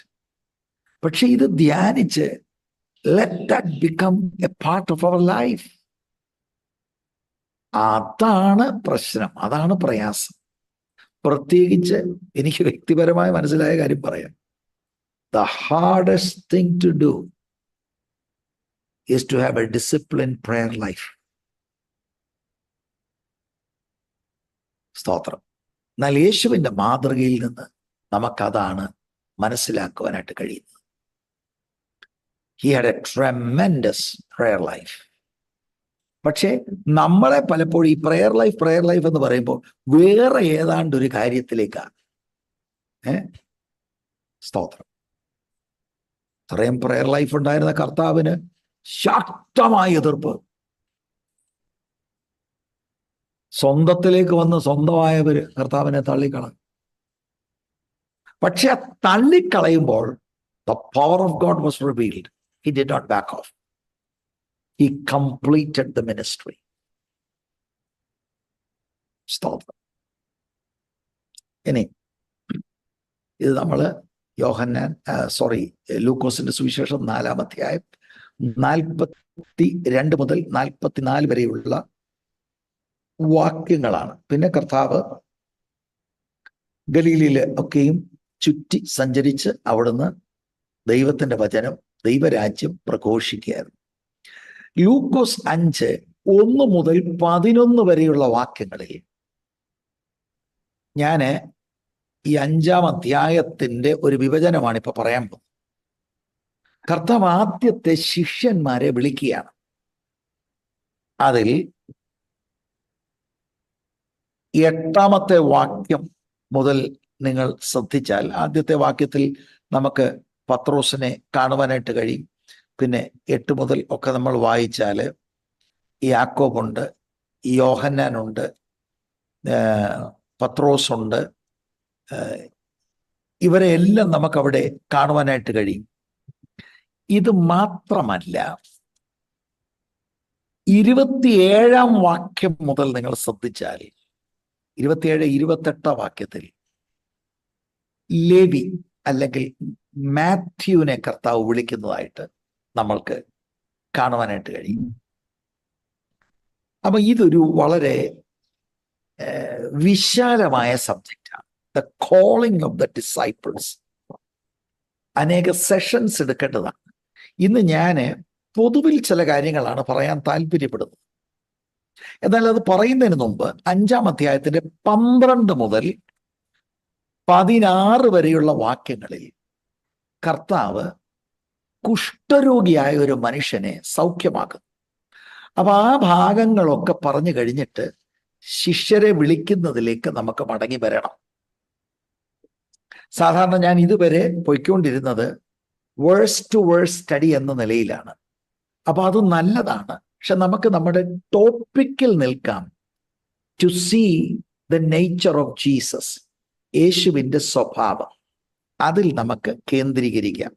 പക്ഷെ ഇത് ധ്യാനിച്ച് let that become a part of our life. അതാണ് പ്രശ്നം, അതാണ് പ്രയാസം. പ്രത്യേകിച്ച് എനിക്ക് വ്യക്തിപരമായി മനസ്സിലായ കാര്യം പറയാം. The hardest thing to do is to have a disciplined prayer life. സ്തോത്രം. എന്നാൽ യേശുവിന്റെ മാതൃകയിൽ നിന്ന് നമുക്കതാണ് മനസ്സിലാക്കുവാനായിട്ട് കഴിയുന്നത്. He had a tremendous prayer life. പക്ഷേ നമ്മളെ പലപ്പോഴും ഈ പ്രയർ ലൈഫ് എന്ന് പറയുമ്പോൾ വേറെ ഏതാണ്ട് ഒരു കാര്യത്തിലേക്കാണ്. സ്തോത്രം. ഇത്രയും പ്രയർ ലൈഫ് ഉണ്ടായിരുന്ന കർത്താവിന് ശക്തമായ എതിർപ്പ്. സ്വന്തത്തിലേക്ക് വന്ന് സ്വന്തമായവര് കർത്താവിനെ തള്ളിക്കളഞ്ഞു. പക്ഷെ ആ തള്ളിക്കളയുമ്പോൾ the power of God was revealed. He did not back off. He completed the ministry. സ്തോത്രം. ഇനി ഇത് നമ്മള് ലൂക്കോസിന്റെ സുവിശേഷം 4-ാം അധ്യായം 42 മുതൽ 44 വരെയുള്ള വാക്യങ്ങളാണ്. പിന്നെ കർത്താവ് ഗലീലയിലെ ഒക്കെയും ചുറ്റി സഞ്ചരിച്ച് അവിടുന്ന് ദൈവത്തിന്റെ വചനം, ദൈവരാജ്യം പ്രഘോഷിക്കുകയായിരുന്നു. ലൂക്കോസ് 5:1 മുതൽ 11 വരെയുള്ള വാക്യങ്ങളിൽ ഞാന് ഈ 5-ാം അധ്യായത്തിന്റെ ഒരു വിഭജനമാണ് ഇപ്പൊ പറയാൻ പോകുന്നത്. കർത്താവ് ആദ്യത്തെ ശിഷ്യന്മാരെ വിളിക്കുകയാണ്. അതിൽ 8-ാമത്തെ വാക്യം മുതൽ നിങ്ങൾ ശ്രദ്ധിച്ചാൽ, ആദ്യത്തെ വാക്യത്തിൽ നമുക്ക് പത്രോസിനെ കാണുവാനായിട്ട് കഴിയും. പിന്നെ 8 മുതൽ ഒക്കെ നമ്മൾ വായിച്ചാൽ യാക്കോബുണ്ട്, യോഹന്നാനുണ്ട്, പത്രോസുണ്ട്. ഇവരെ എല്ലാം നമുക്കവിടെ കാണുവാനായിട്ട് കഴിയും. ഇത് മാത്രമല്ല, 27-ാം വാക്യം മുതൽ നിങ്ങൾ ശ്രദ്ധിച്ചാൽ 27-28 വാക്യത്തിൽ ലേവി അല്ലെങ്കിൽ മാത്യുവിനെ കർത്താവ് വിളിക്കുന്നതായിട്ട് നമ്മൾക്ക് കാണുവാനായിട്ട് കഴിയും. അപ്പൊ ഇതൊരു വളരെ വിശാലമായ സബ്ജക്റ്റാണ്, the calling of the disciples. അനേക സെഷൻസ് എടുക്കേണ്ടതാണ്. ഇന്ന് ഞാൻ പൊതുവിൽ ചില കാര്യങ്ങളാണ് പറയാൻ താല്പര്യപ്പെടുന്നത്. എന്നാൽ അത് പറയുന്നതിന് മുമ്പ് 5-ാം അധ്യായത്തിന്റെ 12 മുതൽ 16 വരെയുള്ള വാക്യങ്ങളിൽ കർത്താവ് കുഷ്ഠരോഗിയായ ഒരു മനുഷ്യനെ സൗഖ്യമാക്കുന്നു. അപ്പൊ ആ ഭാഗങ്ങളൊക്കെ പറഞ്ഞു കഴിഞ്ഞിട്ട് ശിഷ്യരെ വിളിക്കുന്നതിലേക്ക് നമുക്ക് മടങ്ങി വരണം. സാധാരണ ഞാൻ ഇതുവരെ പൊയ്ക്കൊണ്ടിരുന്നത് വേഴ്സ് ടു വേഴ്സ് സ്റ്റഡി എന്ന നിലയിലാണ്. അപ്പൊ അത് നല്ലതാണ്. പക്ഷെ നമുക്ക് നമ്മുടെ ടോപ്പിക്കിൽ നിൽക്കാം. To see the nature of Jesus, യേശുവിൻ്റെ സ്വഭാവം, അതിൽ നമുക്ക് കേന്ദ്രീകരിക്കാം.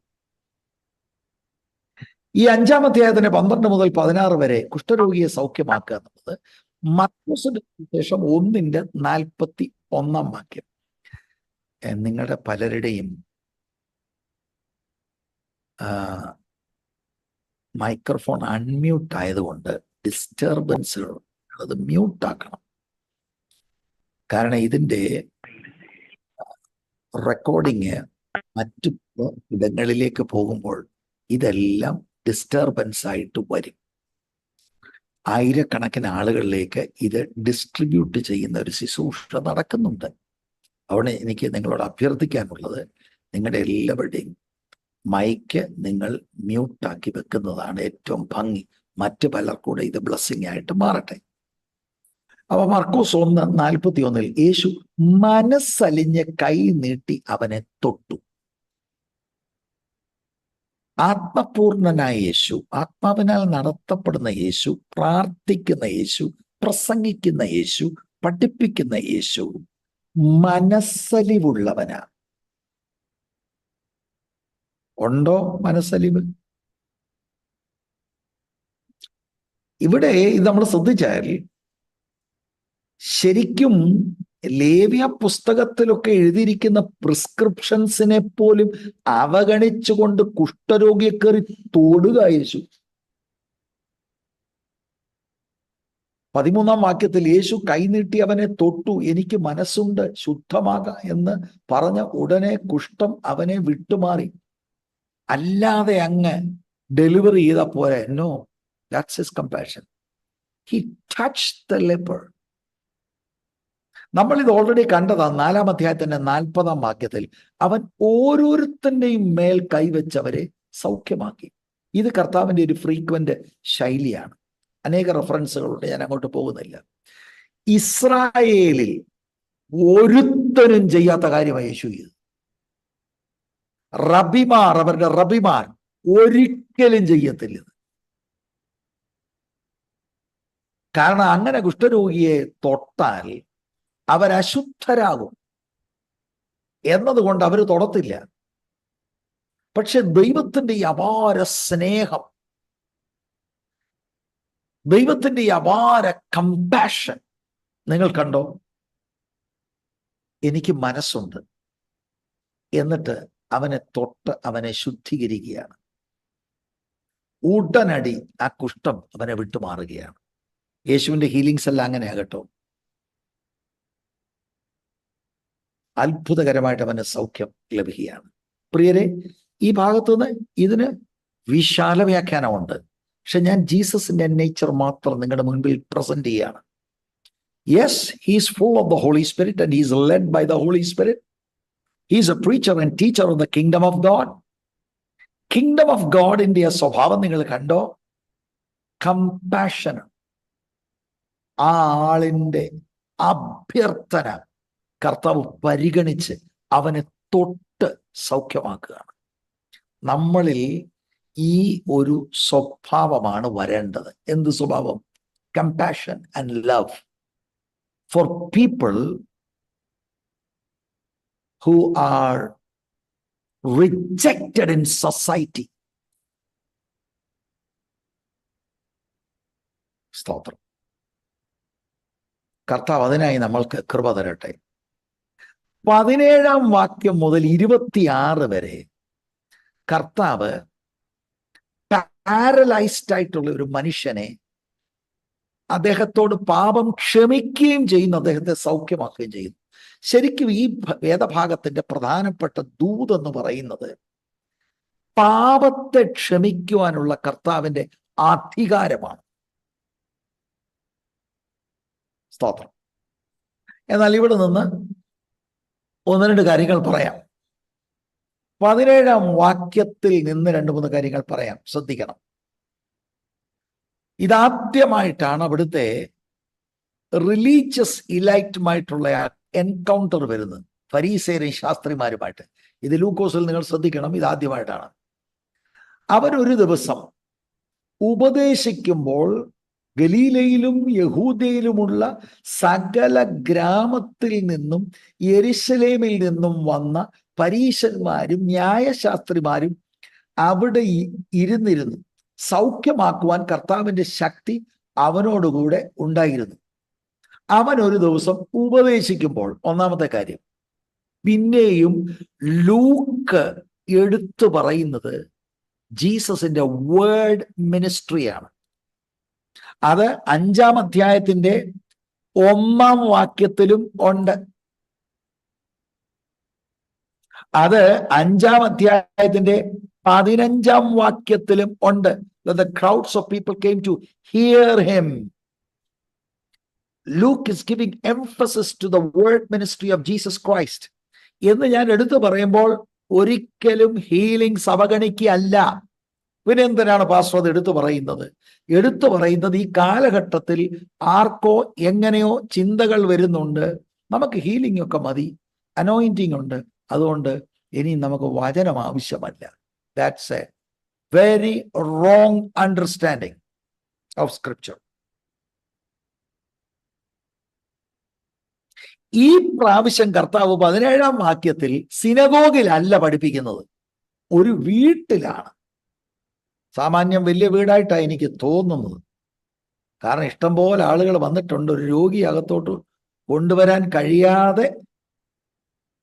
ഈ 5-ാം അധ്യായത്തിന്റെ 12 മുതൽ 16 വരെ കുഷ്ഠരോഗിയെ സൗഖ്യമാക്കുക എന്നുള്ളത് മർക്കോസിന്റെ സുവിശേഷം 1-41 വാക്യം. നിങ്ങളുടെ പലരുടെയും മൈക്രോഫോൺ അൺമ്യൂട്ട് ആയതുകൊണ്ട് ഡിസ്റ്റർബൻസുകൾ അത് മ്യൂട്ടാക്കണം. കാരണം ഇതിൻ്റെ റെക്കോർഡിങ് മറ്റു ഇടങ്ങളിലേക്ക് പോകുമ്പോൾ ഇതെല്ലാം ഡിസ്റ്റർബൻസ് ആയിട്ട് വരും. ആയിരക്കണക്കിന് ആളുകളിലേക്ക് ഇത് ഡിസ്ട്രിബ്യൂട്ട് ചെയ്യുന്ന ഒരു ശുശ്രൂഷ നടക്കുന്നുണ്ട്. അവിടെ എനിക്ക് നിങ്ങളോട് അഭ്യർത്ഥിക്കാനുള്ളത്, നിങ്ങളുടെ എല്ലാവരുടെയും മൈക്ക് നിങ്ങൾ മ്യൂട്ടാക്കി വെക്കുന്നതാണ് ഏറ്റവും ഭംഗി. മറ്റു പലർക്കൂടെ ഇത് ബ്ലെസ്സിങ് ആയിട്ട് മാറട്ടെ. അപ്പൊ മർക്കോസ് 1:41 യേശു മനസ്സലിഞ്ഞ് കൈ നീട്ടി അവനെ തൊട്ടു. ആത്മപൂർണനായ യേശു, ആത്മാവിനാൽ നടത്തപ്പെടുന്ന യേശു, പ്രാർത്ഥിക്കുന്ന യേശു, പ്രസംഗിക്കുന്ന യേശു, പഠിപ്പിക്കുന്ന യേശു മനസ്സലിവുള്ളവനാ. ഉണ്ടോ മനസ്സലിവ്? ഇവിടെ ഇത് നമ്മൾ ശ്രദ്ധിച്ചാൽ ശരിക്കും ലേവ്യ പുസ്തകത്തിലൊക്കെ എഴുതിയിരിക്കുന്ന പ്രിസ്ക്രിപ്ഷൻസിനെ പോലും അവഗണിച്ചുകൊണ്ട് കുഷ്ഠരോഗിയെ കയറി തൊടുക യേശു. 13-ാം വാക്യത്തിൽ യേശു കൈനീട്ടി അവനെ തൊട്ടു, എനിക്ക് മനസ്സുണ്ട്, ശുദ്ധമാക എന്ന് പറഞ്ഞ ഉടനെ കുഷ്ഠം അവനെ വിട്ടുമാറി. അല്ലാതെ അങ്ങ് ഡെലിവറി ചെയ്ത പോലെ, no, that's his compassion. He touched the leper. നമ്മൾ ഇത് ഓൾറെഡി കണ്ടതാണ്. 4-ാം അധ്യായത്തിന്റെ 40-ാം വാക്യത്തിൽ അവൻ ഓരോരുത്തന്റെയും മേൽ കൈവച്ചവരെ സൗഖ്യമാക്കി. ഇത് കർത്താവിന്റെ ഒരു ഫ്രീക്വന്റ് ശൈലിയാണ്. അനേക റെഫറൻസുകളുണ്ട്, ഞാൻ അങ്ങോട്ട് പോകുന്നില്ല. ഇസ്രായേലിൽ ഒരുത്തരും ചെയ്യാത്ത കാര്യമായി യേശു ചെയ്തു. അവരുടെ റബിമാർ ഒരിക്കലും ചെയ്യത്തില്ല. കാരണം അങ്ങനെ കുഷ്ഠരോഗിയെ തൊട്ടാൽ അവരശുദ്ധരാകും എന്നതുകൊണ്ട് അവർ തൊടത്തില്ല. പക്ഷെ ദൈവത്തിന്റെ ഈ അപാര സ്നേഹം, ദൈവത്തിന്റെ ഈ അപാര കമ്പാഷൻ നിങ്ങൾ കണ്ടോ? എനിക്ക് മനസ്സുണ്ട് എന്നിട്ട് അവനെ തൊട്ട് അവനെ ശുദ്ധീകരിക്കുകയാണ്. ഉടനടി ആ കുഷ്ഠം അവനെ വിട്ടുമാറുകയാണ്. യേശുവിന്റെ ഹീലിങ്സ് എല്ലാം അങ്ങനെയാ കേട്ടോ. അത്ഭുതകരമായിട്ട് അവന് സൗഖ്യം ലഭിക്കുകയാണ്. പ്രിയരെ, ഈ ഭാഗത്തുനിന്ന് ഇതിന് വിശാല വ്യാഖ്യാനമുണ്ട്. പക്ഷെ ഞാൻ ജീസസിന്റെ നേച്ചർ മാത്രം നിങ്ങളുടെ മുൻപിൽ പ്രസന്റ് ചെയ്യാണ്. Yes, he is full of the Holy Spirit and he is led by the Holy Spirit. He is a preacher and teacher of the kingdom of God. Kingdom of God-ന്റെ സ്വഭാവം നിങ്ങൾ കണ്ടോ? Compassion. ആ ആളിന്റെ അഭ്യർത്ഥന കർത്താവ് പരിഗണിച്ച് അവനെ തൊട്ട് സൗഖ്യമാക്കുകയാണ്. നമ്മളിൽ ഈ ഒരു സ്വഭാവമാണ് വരേണ്ടത്. എന്ത് സ്വഭാവം? Compassion and love for people who are rejected in society. സ്തോത്രം. കർത്താവ് അതിനായി നമ്മൾക്ക് കൃപ തരട്ടെ. 17-ാം വാക്യം മുതൽ 26 വരെ കർത്താവ് പാരലൈസ്ഡ് ആയിട്ടുള്ള ഒരു മനുഷ്യനെ അദ്ദേഹത്തോട് പാപം ക്ഷമിക്കുകയും ചെയ്യുന്നു, അദ്ദേഹത്തെ സൗഖ്യമാക്കുകയും ചെയ്യുന്നു. ശരിക്കും ഈ വേദഭാഗത്തിന്റെ പ്രധാനപ്പെട്ട ദൂതെന്ന് പറയുന്നത് പാപത്തെ ക്ഷമിക്കുവാനുള്ള കർത്താവിന്റെ അധികാരമാണ്. സ്തോത്രം. എന്നാൽ ഇവിടെ നിന്ന് 1-2 കാര്യങ്ങൾ പറയാം. 17-ാം വാക്യത്തിൽ നിന്ന് 2-3 കാര്യങ്ങൾ പറയാം, ശ്രദ്ധിക്കണം. ഇതാദ്യമായിട്ടാണ് അവിടുത്തെ റിലീജിയസ് ഇലൈറ്റുമായിട്ടുള്ള എൻകൗണ്ടർ വരുന്നത്, ഫരീസേരും ശാസ്ത്രിമാരുമായിട്ട്. ഇത് ലൂക്കോസിൽ നിങ്ങൾ ശ്രദ്ധിക്കണം, ഇതാദ്യമായിട്ടാണ്. അവരൊരു ദിവസം ഉപദേശിക്കുമ്പോൾ ഗലീലയിലും യഹൂദയിലുമുള്ള സകല ഗ്രാമത്തിൽ നിന്നും യെരുശലേമിൽ നിന്നും വന്ന പരീശന്മാരും ന്യായശാസ്ത്രിമാരും അവിടെ ഇരുന്നിരുന്നു. സൗഖ്യമാക്കുവാൻ കർത്താവിന്റെ ശക്തി അവനോടുകൂടെ ഉണ്ടായിരുന്നു. അവൻ ഒരു ദിവസം ഉപദേശിക്കുമ്പോൾ, ഒന്നാമത്തെ കാര്യം. പിന്നെയും ലൂക്ക് എടുത്തു പറയുന്നത് ജീസസിന്റെ വേർഡ് മിനിസ്ട്രിയാണ്. അത് 5-ാം അധ്യായത്തിന്റെ 1-ാം വാക്യത്തിലും ഉണ്ട്. അത് 5-ാം അധ്യായത്തിന്റെ 15-ാം വാക്യത്തിലും ഉണ്ട്. The crowds of people came to hear him. Luke is giving emphasis to the word ministry of Jesus Christ. എന്ന് ഞാൻ എടുത്തു പറയുമ്പോൾ ഒരിക്കലും ഹീലിംഗ്സ് അവഗണിക്കുകയല്ല. പിന്നെ എന്തിനാണ് പാസ്റ്റർ അത് എടുത്തു പറയുന്നത്? എടുത്തു പറയുന്നത് ഈ കാലഘട്ടത്തിൽ ആർക്കോ എങ്ങനെയോ ചിന്തകൾ വരുന്നുണ്ട്, നമുക്ക് ഹീലിംഗ് ഒക്കെ മതി, അനോയിന്റിങ് ഉണ്ട്, അതുകൊണ്ട് ഇനി നമുക്ക് വചനം ആവശ്യമല്ല. That's a very wrong understanding of scripture. ഈ പ്രാവശ്യം കർത്താവ് 17-ാം വാക്യത്തിൽ സിനഗോഗിലല്ല പഠിപ്പിക്കുന്നത്, ഒരു വീട്ടിലാണ്. സാമാന്യം വലിയ വീടായിട്ടാണ് എനിക്ക് തോന്നുന്നത്. കാരണം ഇഷ്ടംപോലെ ആളുകൾ വന്നിട്ടുണ്ട്. ഒരു രോഗി അകത്തോട്ട് കൊണ്ടുവരാൻ കഴിയാതെ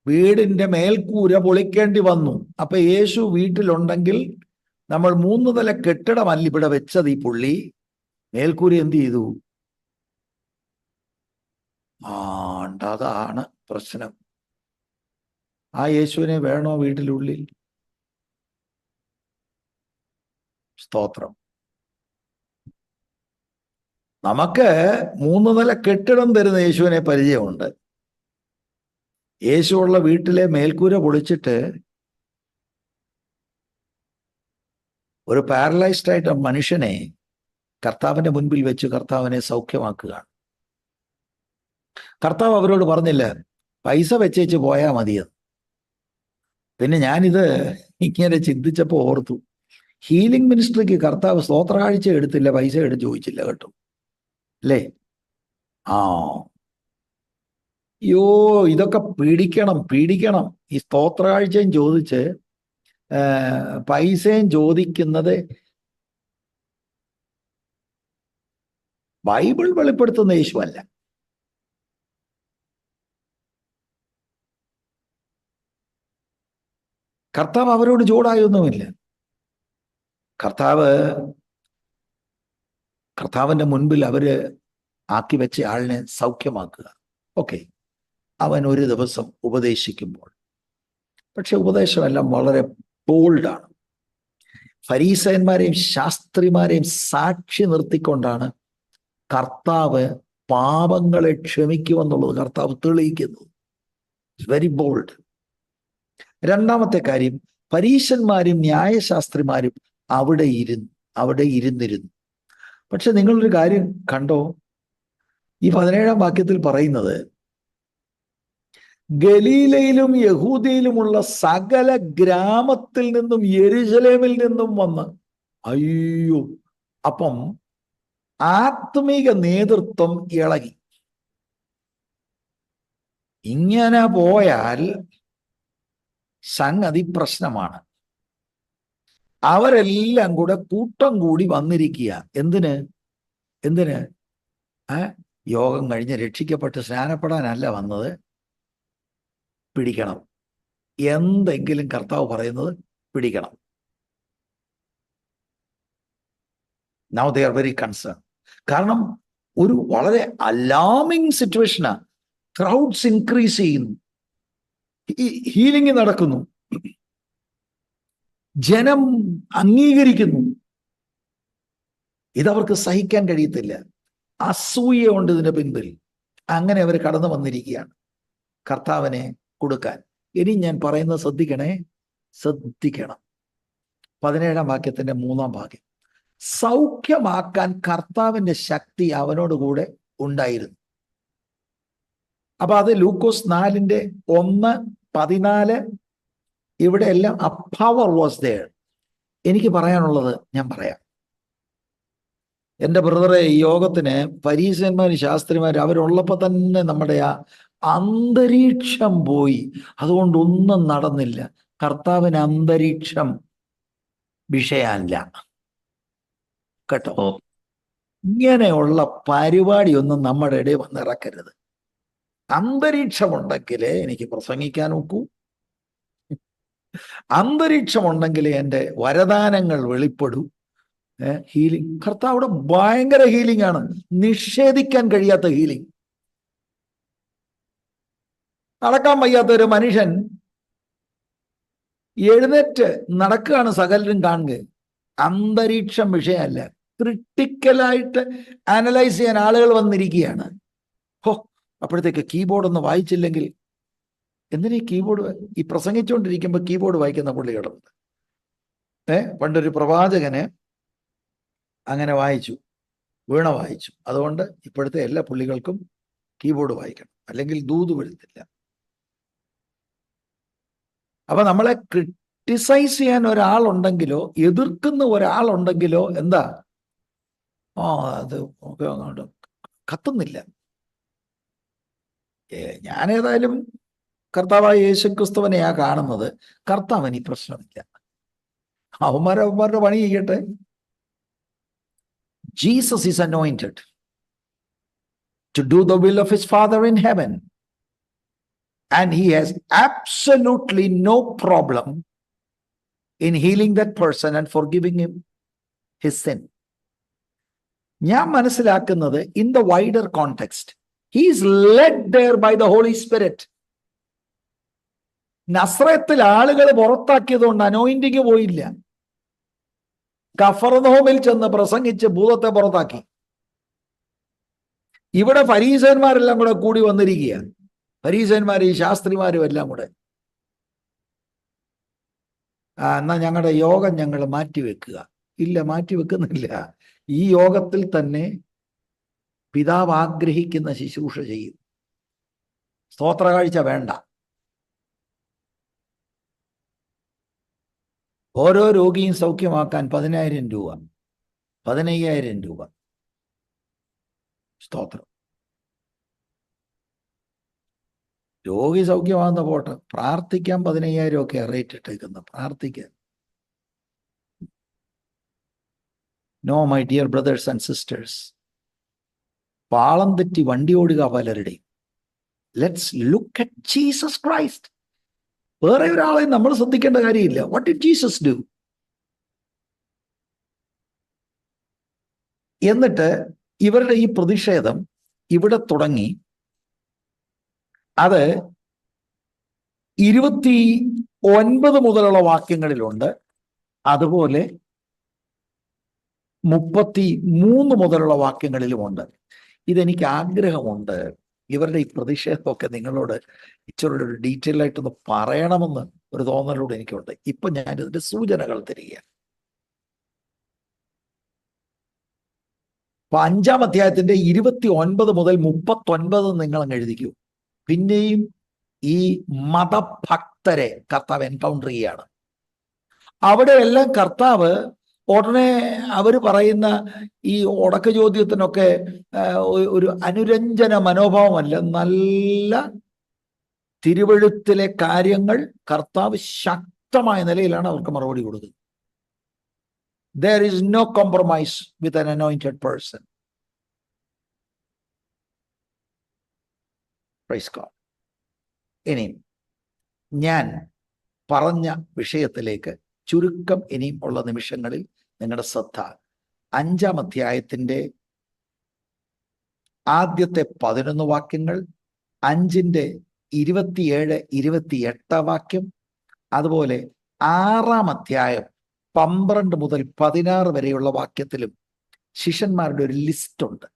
വീടിന്റെ മേൽക്കൂര പൊളിക്കേണ്ടി വന്നു. അപ്പൊ യേശു വീട്ടിലുണ്ടെങ്കിൽ നമ്മൾ 3 നില കെട്ടിടമല്ല ഇവിടെ വെച്ചത്. ഈ പുള്ളി മേൽക്കൂര എന്ത് ചെയ്തു? അതാണ് പ്രശ്നം. ആ യേശുവിനെ വേണോ വീട്ടിലുള്ളിൽ? സ്തോത്രം. നമുക്ക് 3 നില കെട്ടിടം തരുന്ന യേശുവിനെ പരിചയമുണ്ട്. യേശുവുള്ള വീട്ടിലെ മേൽക്കൂര പൊളിച്ചിട്ട് ഒരു പാരലൈസ്ഡ് ആയിട്ട് മനുഷ്യനെ കർത്താവിന്റെ മുൻപിൽ വെച്ച് കർത്താവിനെ സൗഖ്യമാക്കുകയാണ്. കർത്താവ് അവരോട് പറഞ്ഞില്ല പൈസ വെച്ചേച്ച് പോയാൽ മതിയെന്ന്. പിന്നെ ഞാനിത് ഇങ്ങനെ ചിന്തിച്ചപ്പോൾ ഓർത്തു, ഹീലിംഗ് മിനിസ്ട്രിക്ക് കർത്താവ് സ്തോത്ര കാഴ്ച എടുത്തില്ല, പൈസ എടുത്ത് ചോദിച്ചില്ല കേട്ടോ. അല്ലേ? ആ, അയ്യോ, ഇതൊക്കെ പീഡിക്കണം. ഈ സ്തോത്രകാഴ്ചയും ചോദിച്ച് പൈസയും ചോദിക്കുന്നത് ബൈബിൾ വെളിപ്പെടുത്തുന്ന യേശു അല്ല. കർത്താവ് അവരോട് ചൂടായൊന്നുമില്ല. കർത്താവിന്റെ മുൻപിൽ അവര് ആക്കി വെച്ച ആളിനെ സൗഖ്യമാക്കുക. ഓക്കെ, അവൻ ഒരു ദിവസം ഉപദേശിക്കുമ്പോൾ, പക്ഷെ ഉപദേശമെല്ലാം വളരെ ബോൾഡാണ്. ഫരീസയന്മാരെയും ശാസ്ത്രിമാരെയും സാക്ഷി നിർത്തിക്കൊണ്ടാണ് കർത്താവ് പാപങ്ങളെ ക്ഷമിക്കുമെന്നുള്ളത് കർത്താവ് തെളിയിക്കുന്നു. Very bold. രണ്ടാമത്തെ കാര്യം, പരീശന്മാരും ന്യായശാസ്ത്രിമാരും അവിടെ ഇരുന്നിരുന്നു. പക്ഷെ നിങ്ങളൊരു കാര്യം കണ്ടോ, ഈ 17-ാം വാക്യത്തിൽ പറയുന്നത്, ഗലീലയിലും യഹൂദയിലുമുള്ള സകല ഗ്രാമത്തിൽ നിന്നും യെരുശലേമിൽ നിന്നും വന്ന്. അയ്യോ, അപ്പം ആത്മീക നേതൃത്വം ഇളകി. ഇങ്ങനെ പോയാൽ സംഗതി പ്രശ്നമാണ്. അവരെല്ലാം കൂടെ കൂട്ടം കൂടി വന്നിരിക്കുക. എന്തിന്? യോഗം കഴിഞ്ഞ് രക്ഷിക്കപ്പെട്ട് സ്നാനപ്പെടാനല്ല വന്നത്, പിടിക്കണം. എന്തെങ്കിലും കർത്താവ് പറയുന്നത് പിടിക്കണം. Now they are very concern. കാരണം ഒരു വളരെ അലാമിങ് സിറ്റുവേഷനാ. ക്രൗഡ്സ് ഇൻക്രീസ് ചെയ്യുന്നു, ഹീലിംഗ് നടക്കുന്നു, ജനം അംഗീകരിക്കുന്നു. ഇതവർക്ക് സഹിക്കാൻ കഴിയത്തില്ല. അസൂയ ഉണ്ട് ഇതിന്റെ പിൻപിൽ. അങ്ങനെ അവർ കടന്നു വന്നിരിക്കുകയാണ് കർത്താവിനെ കൊടുക്കാൻ. ഇനി ഞാൻ പറയുന്നത് ശ്രദ്ധിക്കണം. 17-ാം വാക്യത്തിന്റെ 3-ാം ഭാഗം, സൗഖ്യമാക്കാൻ കർത്താവിന്റെ ശക്തി അവനോടുകൂടെ ഉണ്ടായിരുന്നു. അപ്പൊ അത് ലൂക്കോസ് 4:1-14 ഇവിടെ എല്ലാം a power was there. എനിക്ക് പറയാനുള്ളത് ഞാൻ പറയാം. എൻ്റെ ബ്രദറെ, ഈ യോഗത്തിന് പരീശന്മാരും ശാസ്ത്രിമാരും അവരുള്ളപ്പോൾ തന്നെ നമ്മുടെ ആ അന്തരീക്ഷം പോയി. അതുകൊണ്ടൊന്നും നടന്നില്ല. കർത്താവിന് അന്തരീക്ഷം വിഷയമല്ല കേട്ടോ. ഇങ്ങനെയുള്ള പരിപാടിയൊന്നും നമ്മുടെ ഇടയിൽ വന്നിറക്കരുത്. അന്തരീക്ഷമുണ്ടെങ്കിലേ എനിക്ക് പ്രസംഗിക്കാൻ ഒക്കൂ. അന്തരീക്ഷമുണ്ടെങ്കിലേ എൻ്റെ വരദാനങ്ങൾ വെളിപ്പെടൂ. ഹീലിംഗ്, കർത്താവിടെ ഭയങ്കര ഹീലിംഗ് ആണ്, നിഷേധിക്കാൻ കഴിയാത്ത ഹീലിംഗ്. നടക്കാൻ വയ്യാത്ത ഒരു മനുഷ്യൻ എഴുന്നേറ്റ് നടക്കുകയാണ്, സകലരും കാണുക. അന്തരീക്ഷം വിഷയമല്ല. ക്രിട്ടിക്കലായിട്ട് അനലൈസ് ചെയ്യാൻ ആളുകൾ വന്നിരിക്കുകയാണ്. അപ്പോഴത്തേക്ക് കീബോർഡ് ഒന്ന് വായിച്ചില്ലെങ്കിൽ എന്തിനാ കീബോർഡ്? ഈ പ്രസംഗിച്ചുകൊണ്ടിരിക്കുമ്പോൾ കീബോർഡ് വായിക്കുന്ന പുള്ളികളുണ്ട്. പണ്ടൊരു പ്രവാചകന് അങ്ങനെ വായിച്ചു, വീണ വായിച്ചു. അതുകൊണ്ട് ഇപ്പോഴത്തെ എല്ലാ പുള്ളികൾക്കും കീബോർഡ് വായിക്കണം, അല്ലെങ്കിൽ ദൂത് വരത്തില്ല. അപ്പൊ നമ്മളെ ക്രിട്ടിസൈസ് ചെയ്യാൻ ഒരാളുണ്ടെങ്കിലോ എതിർക്കുന്ന ഒരാളുണ്ടെങ്കിലോ എന്താ, അത് അങ്ങോട്ട് കത്തുന്നില്ല. ഞാനേതായാലും കർത്താവായ യേശുക്രിസ്തുവിനെയാ കാണുന്നത്. കർത്താവിന് ഈ പ്രശ്നമില്ല. അവന്മാരുടെ പണി ചെയ്യട്ടെ. Jesus is anointed to do the will of his Father in heaven, and he has absolutely no problem in healing that person and forgiving him his sin. ഞാൻ മനസ്സിലാക്കുന്നത്, in the wider context, he is led there by the Holy Spirit. നസ്രത്തിൽ ആളുകൾ പുറത്താക്കിയതുകൊണ്ട് anointing പോയില്ല. കഫർനഹൂമിൽ ചെന്ന് പ്രസംഗിച്ച് ഭൂതത്തെ പുറത്താക്കി. ഇവിടെ ഫരീസന്മാരെല്ലാം കൂടെ കൂടി വന്നിരിക്കുക. ഫരീസന്മാരും ശാസ്ത്രിമാരും എല്ലാം കൂടെ, എന്നാ ഞങ്ങളുടെ യോഗം ഞങ്ങൾ മാറ്റിവെക്കുക. ഇല്ല, മാറ്റിവെക്കുന്നില്ല. ഈ യോഗത്തിൽ തന്നെ പിതാവ് ആഗ്രഹിക്കുന്ന ശുശ്രൂഷ ചെയ്യും. സ്തോത്രകാഴ്ച വേണ്ട. ഓരോ രോഗിയും സൗഖ്യമാക്കാൻ 10,000 രൂപ, 15,000 രൂപ. സ്തോത്രം. രോഗി സൗഖ്യമാകുന്ന പോട്ടെ, പ്രാർത്ഥിക്കാൻ 15,000 ഒക്കെ റേറ്റ് ഇട്ടേക്കുന്നത്. പ്രാർത്ഥിക്കാൻ. No my dear brothers and sisters, പാളം തെറ്റി വണ്ടി ഓടുക പലരുടെയും. Let's look at Jesus Christ. വേറെ ഒരാളെ നമ്മൾ ശ്രദ്ധിക്കേണ്ട കാര്യമില്ല. What did Jesus do? എന്നിട്ട് ഇവരുടെ ഈ പ്രതിഷേധം ഇവിടെ തുടങ്ങി. അത് 29 മുതലുള്ള വാക്യങ്ങളിലുണ്ട്. അതുപോലെ 33 മുതലുള്ള വാക്യങ്ങളിലുമുണ്ട്. ഇതെനിക്ക് ആഗ്രഹമുണ്ട്, ഇവരുടെ ഈ പ്രതിഷേധമൊക്കെ നിങ്ങളോട് ഇച്ചിരി ഒരു ഡീറ്റെയിൽ ആയിട്ടൊന്ന് പറയണമെന്ന് ഒരു തോന്നലോട് എനിക്കുണ്ട്. ഇപ്പൊ ഞാനിതിന്റെ സൂചനകൾ തരികയാണ്. അപ്പൊ 5-ാം അധ്യായത്തിന്റെ 29 മുതൽ 39 നിങ്ങൾ അങ്ങ് എഴുതിക്കൂ. പിന്നെയും ഈ മതഭക്തരെ കർത്താവ് എൻകൗണ്ടർ ചെയ്യുകയാണ്. അവിടെ എല്ലാം കർത്താവ് ഉടനെ അവർ പറയുന്ന ഈ ഉടക്ക ചോദ്യത്തിനൊക്കെ ഒരു അനുരഞ്ജന മനോഭാവമല്ല, നല്ല തിരുവഴുത്തിലെ കാര്യങ്ങൾ കർത്താവ് ശക്തമായ നിലയിലാണ് അവർക്ക് മറുപടി കൊടുക്കുന്നത്. There is no compromise with an anointed person. Praise God. ഇനിയും ഞാൻ പറഞ്ഞ വിഷയത്തിലേക്ക് ചുരുക്കം ഇനിയും ഉള്ള നിമിഷങ്ങളിൽ നിങ്ങളുടെ ശ്രദ്ധ 5-ാം അധ്യായത്തിന്റെ ആദ്യത്തെ 11 വാക്യങ്ങൾ, 5-ന്റെ 27-28 വാക്യം, അതുപോലെ 6-ാം അധ്യായം 12 മുതൽ 16 വരെയുള്ള വാക്യത്തിലും ശിഷ്യന്മാരുടെ ഒരു ലിസ്റ്റ് ഉണ്ട്.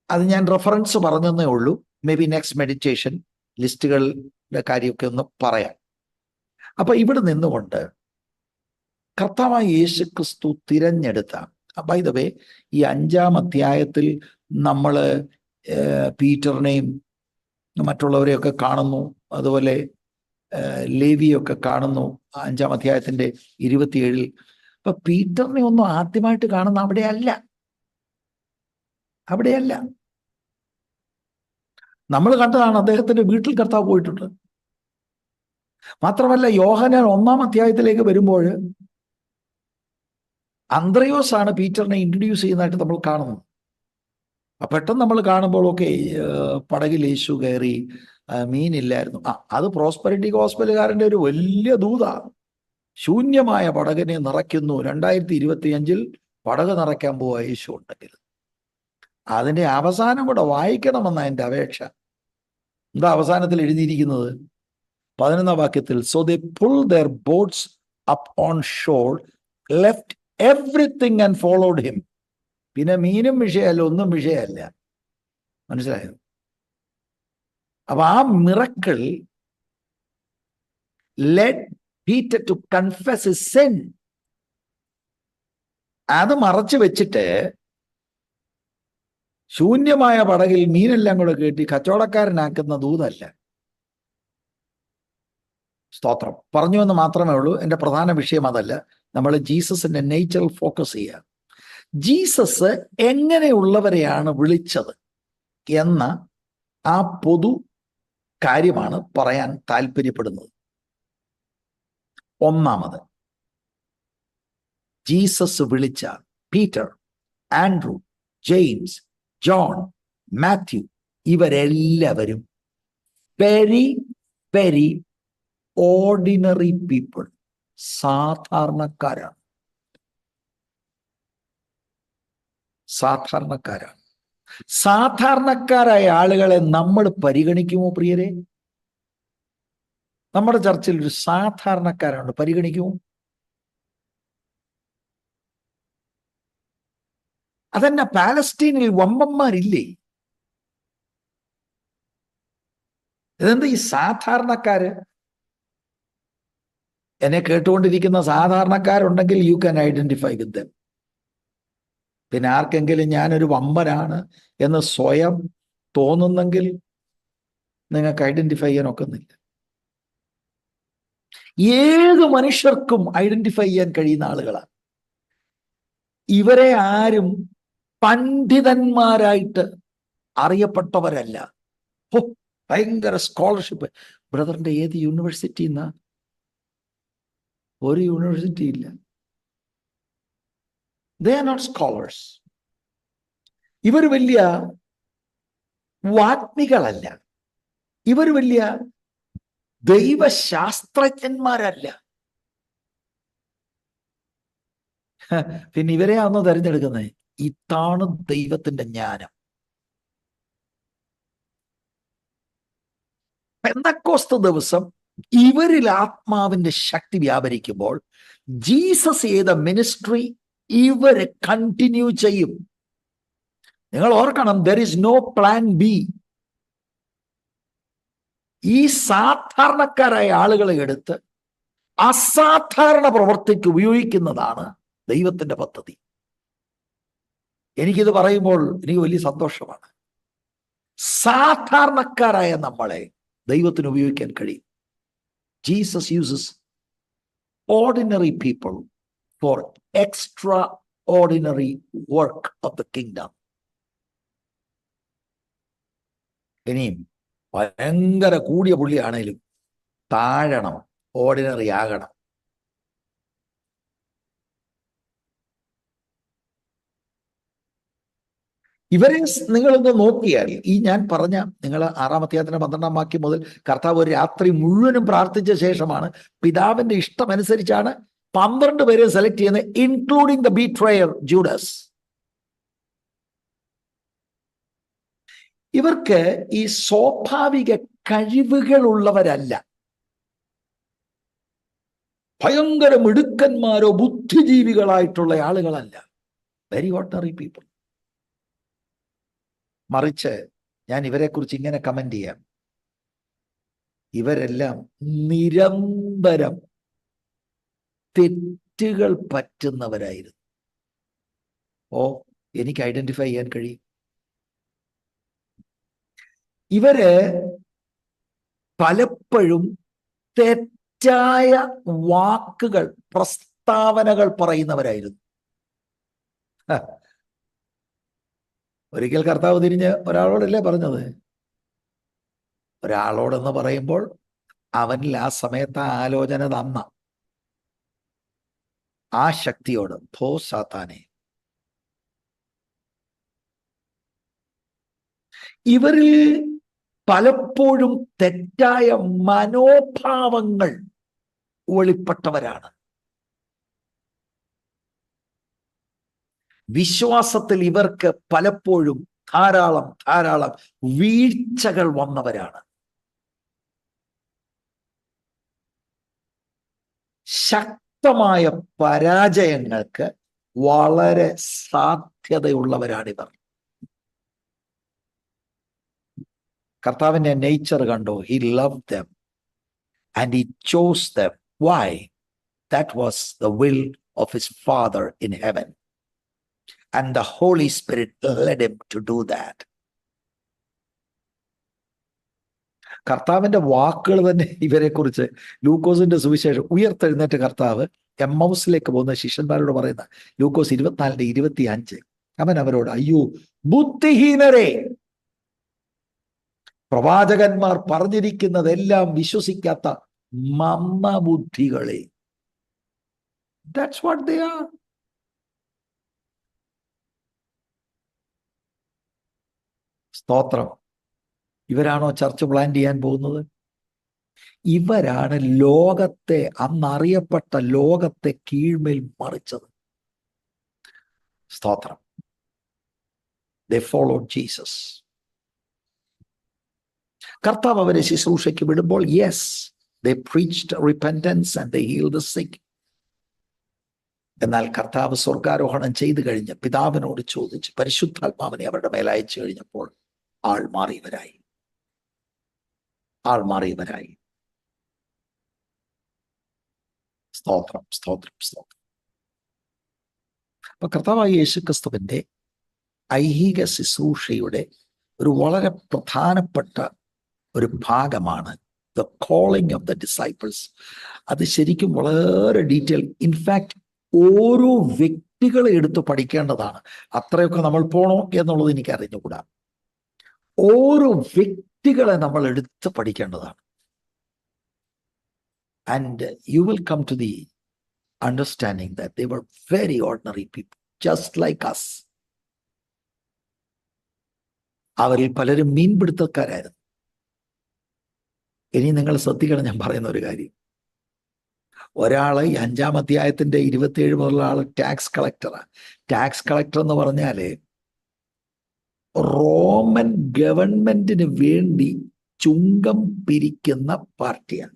അത് ഞാൻ റെഫറൻസ് പറഞ്ഞതേ ഉള്ളൂ. മേ ബി നെക്സ്റ്റ് മെഡിറ്റേഷൻ ലിസ്റ്റുകളുടെ കാര്യമൊക്കെ ഒന്ന് പറയാം. അപ്പൊ ഇവിടെ നിന്നുകൊണ്ട് കർത്താവായ യേശു ക്രിസ്തു തിരഞ്ഞെടുത്ത, ബൈ ദ വേ, ഈ 5-ാം അധ്യായത്തിൽ നമ്മൾ പീറ്ററിനെയും മറ്റുള്ളവരെയൊക്കെ കാണുന്നു. അതുപോലെ ലേവിയൊക്കെ കാണുന്നു 5-ാം അധ്യായത്തിന്റെ 27. അപ്പൊ പീറ്ററിനെ ഒന്നും ആദ്യമായിട്ട് കാണുന്ന അവിടെയല്ല. നമ്മൾ കണ്ടതാണ്, അദ്ദേഹത്തിന്റെ വീട്ടിൽ കർത്താവ് പോയിട്ടുണ്ട്. മാത്രമല്ല, യോഹന്നാൻ 1-ാം അധ്യായത്തിലേക്ക് വരുമ്പോൾ അന്ത്രയോസ് ആണ് പീറ്ററിനെ ഇൻട്രൊഡ്യൂസ് ചെയ്യുന്നതായിട്ട് നമ്മൾ കാണുന്നു. പെട്ടെന്ന് നമ്മൾ കാണുമ്പോൾ ഒക്കെ പടകിൽ യേശു കയറി, മീനില്ലായിരുന്നു. അത് പ്രോസ്പെരിറ്റി ഗോസ്പലുകാരൻ്റെ ഒരു വലിയ ദൂത. ശൂന്യമായ പടകിനെ നിറയ്ക്കുന്നു. 2025 പടക് നിറയ്ക്കാൻ പോവാ യേശു ഉണ്ടെങ്കിൽ. അതിന്റെ അവസാനം കൂടെ വായിക്കണമെന്ന എൻ്റെ അപേക്ഷ. എന്താ അവസാനത്തിൽ എഴുതിയിരിക്കുന്നത്? 11-ാം വാക്യത്തിൽ, so they pull their boats up on shore, left everything and followed him. പിന്നെ മീനും വിഷയമല്ല, ഒന്നും വിഷയമല്ല. മനസ്സിലായോ? അപ്പൊ ആ miracle led Peter to confess his sin. അത് മറച്ചു വെച്ചിട്ട് ശൂന്യമായ പടകിൽ മീനെല്ലാം കൂടെ കയറ്റി കച്ചവടക്കാരനാക്കുന്ന ദൂതല്ല. സ്തോത്രം. പറഞ്ഞു എന്ന് മാത്രമേ ഉള്ളൂ. എൻ്റെ പ്രധാന വിഷയം അതല്ല. നമ്മൾ ജീസസിന്റെ നേച്ചറിൽ ഫോക്കസ് ചെയ്യുക. ജീസസ് എങ്ങനെയുള്ളവരെയാണ് വിളിച്ചത് എന്ന ആ പൊതു കാര്യമാണ് പറയാൻ താല്പര്യപ്പെടുന്നത്. ഒന്നാമത്, ജീസസ് വിളിച്ച Peter, Andrew, James, John, Mathew, ഇവരെല്ലാവരും വെരി വെരി ഓർഡിനറി പീപ്പിൾ, സാധാരണക്കാരാണ്. സാധാരണക്കാരായ ആളുകളെ നമ്മൾ പരിഗണിക്കുമോ പ്രിയരെ? നമ്മുടെ ചർച്ചിൽ ഒരു സാധാരണക്കാരാണ്, പരിഗണിക്കുമോ? അതന്നെ, പാലസ്തീനിൽ വമ്പന്മാരില്ലേ? ഇതെന്താ ഈ സാധാരണക്കാര്? എന്നെ കേട്ടുകൊണ്ടിരിക്കുന്ന സാധാരണക്കാരുണ്ടെങ്കിൽ you can identify with them. പിന്നെ ആർക്കെങ്കിലും ഞാനൊരു വമ്പനാണ് എന്ന് സ്വയം തോന്നുന്നെങ്കിൽ നിങ്ങൾക്ക് ഐഡന്റിഫൈ ചെയ്യാൻ ഒക്കുന്നില്ല. ഏത് മനുഷ്യർക്കും ഐഡന്റിഫൈ ചെയ്യാൻ കഴിയുന്ന ആളുകളാണ്. ഇവരെ ആരും പണ്ഡിതന്മാരായിട്ട് അറിയപ്പെട്ടവരല്ല. ഓ, ഭയങ്കര സ്കോളർഷിപ്പ്. ബ്രദറിന്റെ ഏത് യൂണിവേഴ്സിറ്റി എന്നാ? ഒരു യൂണിവേഴ്സിറ്റി ഇല്ല. They are not scholars. ഇവർ വലിയ വാഗ്മികളല്ല, ഇവർ വലിയ ദൈവശാസ്ത്രജ്ഞന്മാരല്ല. പിന്നെ ഇവരെയാണോ തെരഞ്ഞെടുക്കുന്നത്? ഇതാണ് ദൈവത്തിന്റെ ജ്ഞാനം. പെന്തക്കോസ്ത് ദിവസം ഇവരിൽ ആത്മാവിന്റെ ശക്തി വ്യാപരിക്കുമ്പോൾ ജീസസ് ചെയ്ത മിനിസ്ട്രി ഇവരെ കണ്ടിന്യൂ ചെയ്യും. നിങ്ങൾ ഓർക്കണം, there is no plan B. ഈ സാധാരണക്കാരായ ആളുകളെ എടുത്ത് അസാധാരണ പ്രവർത്തിക്ക് ഉപയോഗിക്കുന്നതാണ് ദൈവത്തിന്റെ പദ്ധതി. എനിക്കിത് പറയുമ്പോൾ എനിക്ക് വലിയ സന്തോഷമാണ്. സാധാരണക്കാരായ നമ്മളെ ദൈവത്തിന് ഉപയോഗിക്കാൻ കഴിയും. Jesus uses ordinary people four extra ordinary work of the kingdom. ഇനിയും ഭയങ്കര കൂടിയ പുള്ളിയാണേലും താഴണം, ഓർഡിനറി ആകണം. ഇവരെ നിങ്ങളൊന്ന് നോക്കിയാൽ, ഈ ഞാൻ പറഞ്ഞ നിങ്ങൾ 6-ാം അധ്യായത്തിന്റെ 12-ാം വാക്യം മുതൽ കർത്താവ് ഒരു രാത്രി മുഴുവനും പ്രാർത്ഥിച്ച ശേഷമാണ് പിതാവിന്റെ ഇഷ്ടമനുസരിച്ചാണ് 12 പേരെ സെലക്ട് ചെയ്യുന്നത്, ഇൻക്ലൂഡിങ് ദ ബീട്രയർ ജൂഡസ്. ഇവർക്ക് ഈ സ്വാഭാവിക കഴിവുകളുള്ളവരല്ല, ഭയങ്കര മിടുക്കന്മാരോ ബുദ്ധിജീവികളായിട്ടുള്ള ആളുകളല്ല. Very ordinary people. മറിച്ച് ഞാൻ ഇവരെ കുറിച്ച് ഇങ്ങനെ കമന്റ് ചെയ്യാം, ഇവരെല്ലാം നിരന്തരം തെറ്റുകൾ പറ്റുന്നവരായിരുന്നു. എനിക്ക് ഐഡന്റിഫൈ ചെയ്യാൻ കഴിയും. ഇവര് പലപ്പോഴും തെറ്റായ വാക്കുകൾ, പ്രസ്താവനകൾ പറയുന്നവരായിരുന്നു. ഒരിക്കൽ കർത്താവ് തിരിഞ്ഞ് ഒരാളോടല്ലേ പറഞ്ഞത്? ഒരാളോടെന്ന് പറയുമ്പോൾ അവനിൽ ആ സമയത്ത് ആ ആലോചന തന്ന ആ ശക്തിയോട്, ഭോ സാത്താനെ. ഇവരിൽ പലപ്പോഴും തെറ്റായ മനോഭാവങ്ങൾ വെളിപ്പെട്ടവരാണ്. വിശ്വാസത്തിൽ ഇവർക്ക് പലപ്പോഴും ധാരാളം വീഴ്ചകൾ വന്നവരാണ്. ശക്തമായ പരാജയങ്ങൾക്ക് വളരെ സാധ്യതയുള്ളവരാണിവർ. കർത്താവിന്റെ നേച്ചർ കണ്ടോ? He loved them and he chose them. Why? That was the will of his Father in heaven. And the Holy Spirit led him to do that. കർത്താവിന്റെ വാക്കുകൾ തന്നെ ഇവരെ കുറിച്ച് ലൂക്കോസിന്റെ സുവിശേഷം, ഉയർത്തെഴുന്നേറ്റ കർത്താവ് എമ്മൗസിലേക്ക് പോകുന്ന ശിഷ്യന്മാരോട് പറയുന്ന ലൂക്കോസ് 24:25, അവൻ അവരോട്, അയ്യോ ബുദ്ധിഹീനരെ, പ്രവാചകന്മാർ പറഞ്ഞിരിക്കുന്നതെല്ലാം വിശ്വസിക്കാത്ത മന്ദബുദ്ധികളെ. That's what they are. സ്തോത്രം. ഇവരാണോ ചർച്ച് പ്ലാൻ ചെയ്യാൻ പോകുന്നത്? ഇവരാണ് ലോകത്തെ, അന്നറിയപ്പെട്ട ലോകത്തെ കീഴ്മേൽ മറിച്ചത്. സ്തോത്രം. They followed Jesus. കർത്താവ് അവരെ ശുശ്രൂഷയ്ക്ക് വിടുമ്പോൾ, yes, they preached repentance and they healed the sick. എന്നാൽ കർത്താവ് സ്വർഗാരോഹണം ചെയ്തു കഴിഞ്ഞ് പിതാവിനോട് ചോദിച്ച് പരിശുദ്ധാത്മാവിനെ അവരുടെ മേൽ അയച്ചു കഴിഞ്ഞപ്പോൾ ആൾ മാറിയവരായി. സ്തോത്രം. അപ്പൊ കർത്താവായ യേശുക്രിസ്തുവിന്റെ ഐഹിക ശുശ്രൂഷയുടെ ഒരു വളരെ പ്രധാനപ്പെട്ട ഒരു ഭാഗമാണ് the calling of the disciples. അത് ശരിക്കും വളരെ ഡീറ്റെയിൽ. ഇൻഫാക്ട് ഓരോ വ്യക്തി വ്യക്തികളെ എടുത്ത് പഠിക്കേണ്ടതാണ്. അത്രയൊക്കെ നമ്മൾ പോണോ എന്നുള്ളത് എനിക്ക് അറിഞ്ഞുകൂടാ. ഓരോ വ്യക്തികളെ നമ്മൾ എടുത്ത് പഠിക്കേണ്ടതാണ്. And you will come to the understanding that they were very ordinary people just like us. അവരിൽ പലരും മീൻപിടുത്തക്കാരായിരുന്നു. ഇനി നിങ്ങൾ ശ്രദ്ധിക്കണം ഞാൻ പറയുന്ന ഒരു കാര്യം. ഒരാള് ഈ 5-ാം അധ്യായത്തിന്റെ 27 മുതലുള്ള ആള് ടാക്സ് കളക്ടറാണ്. ടാക്സ് കളക്ടർ എന്ന് പറഞ്ഞാല് റോമൻ ഗവൺമെന്റിന് വേണ്ടി ചുങ്കം പിരിക്കുന്ന പാർട്ടിയാണ്.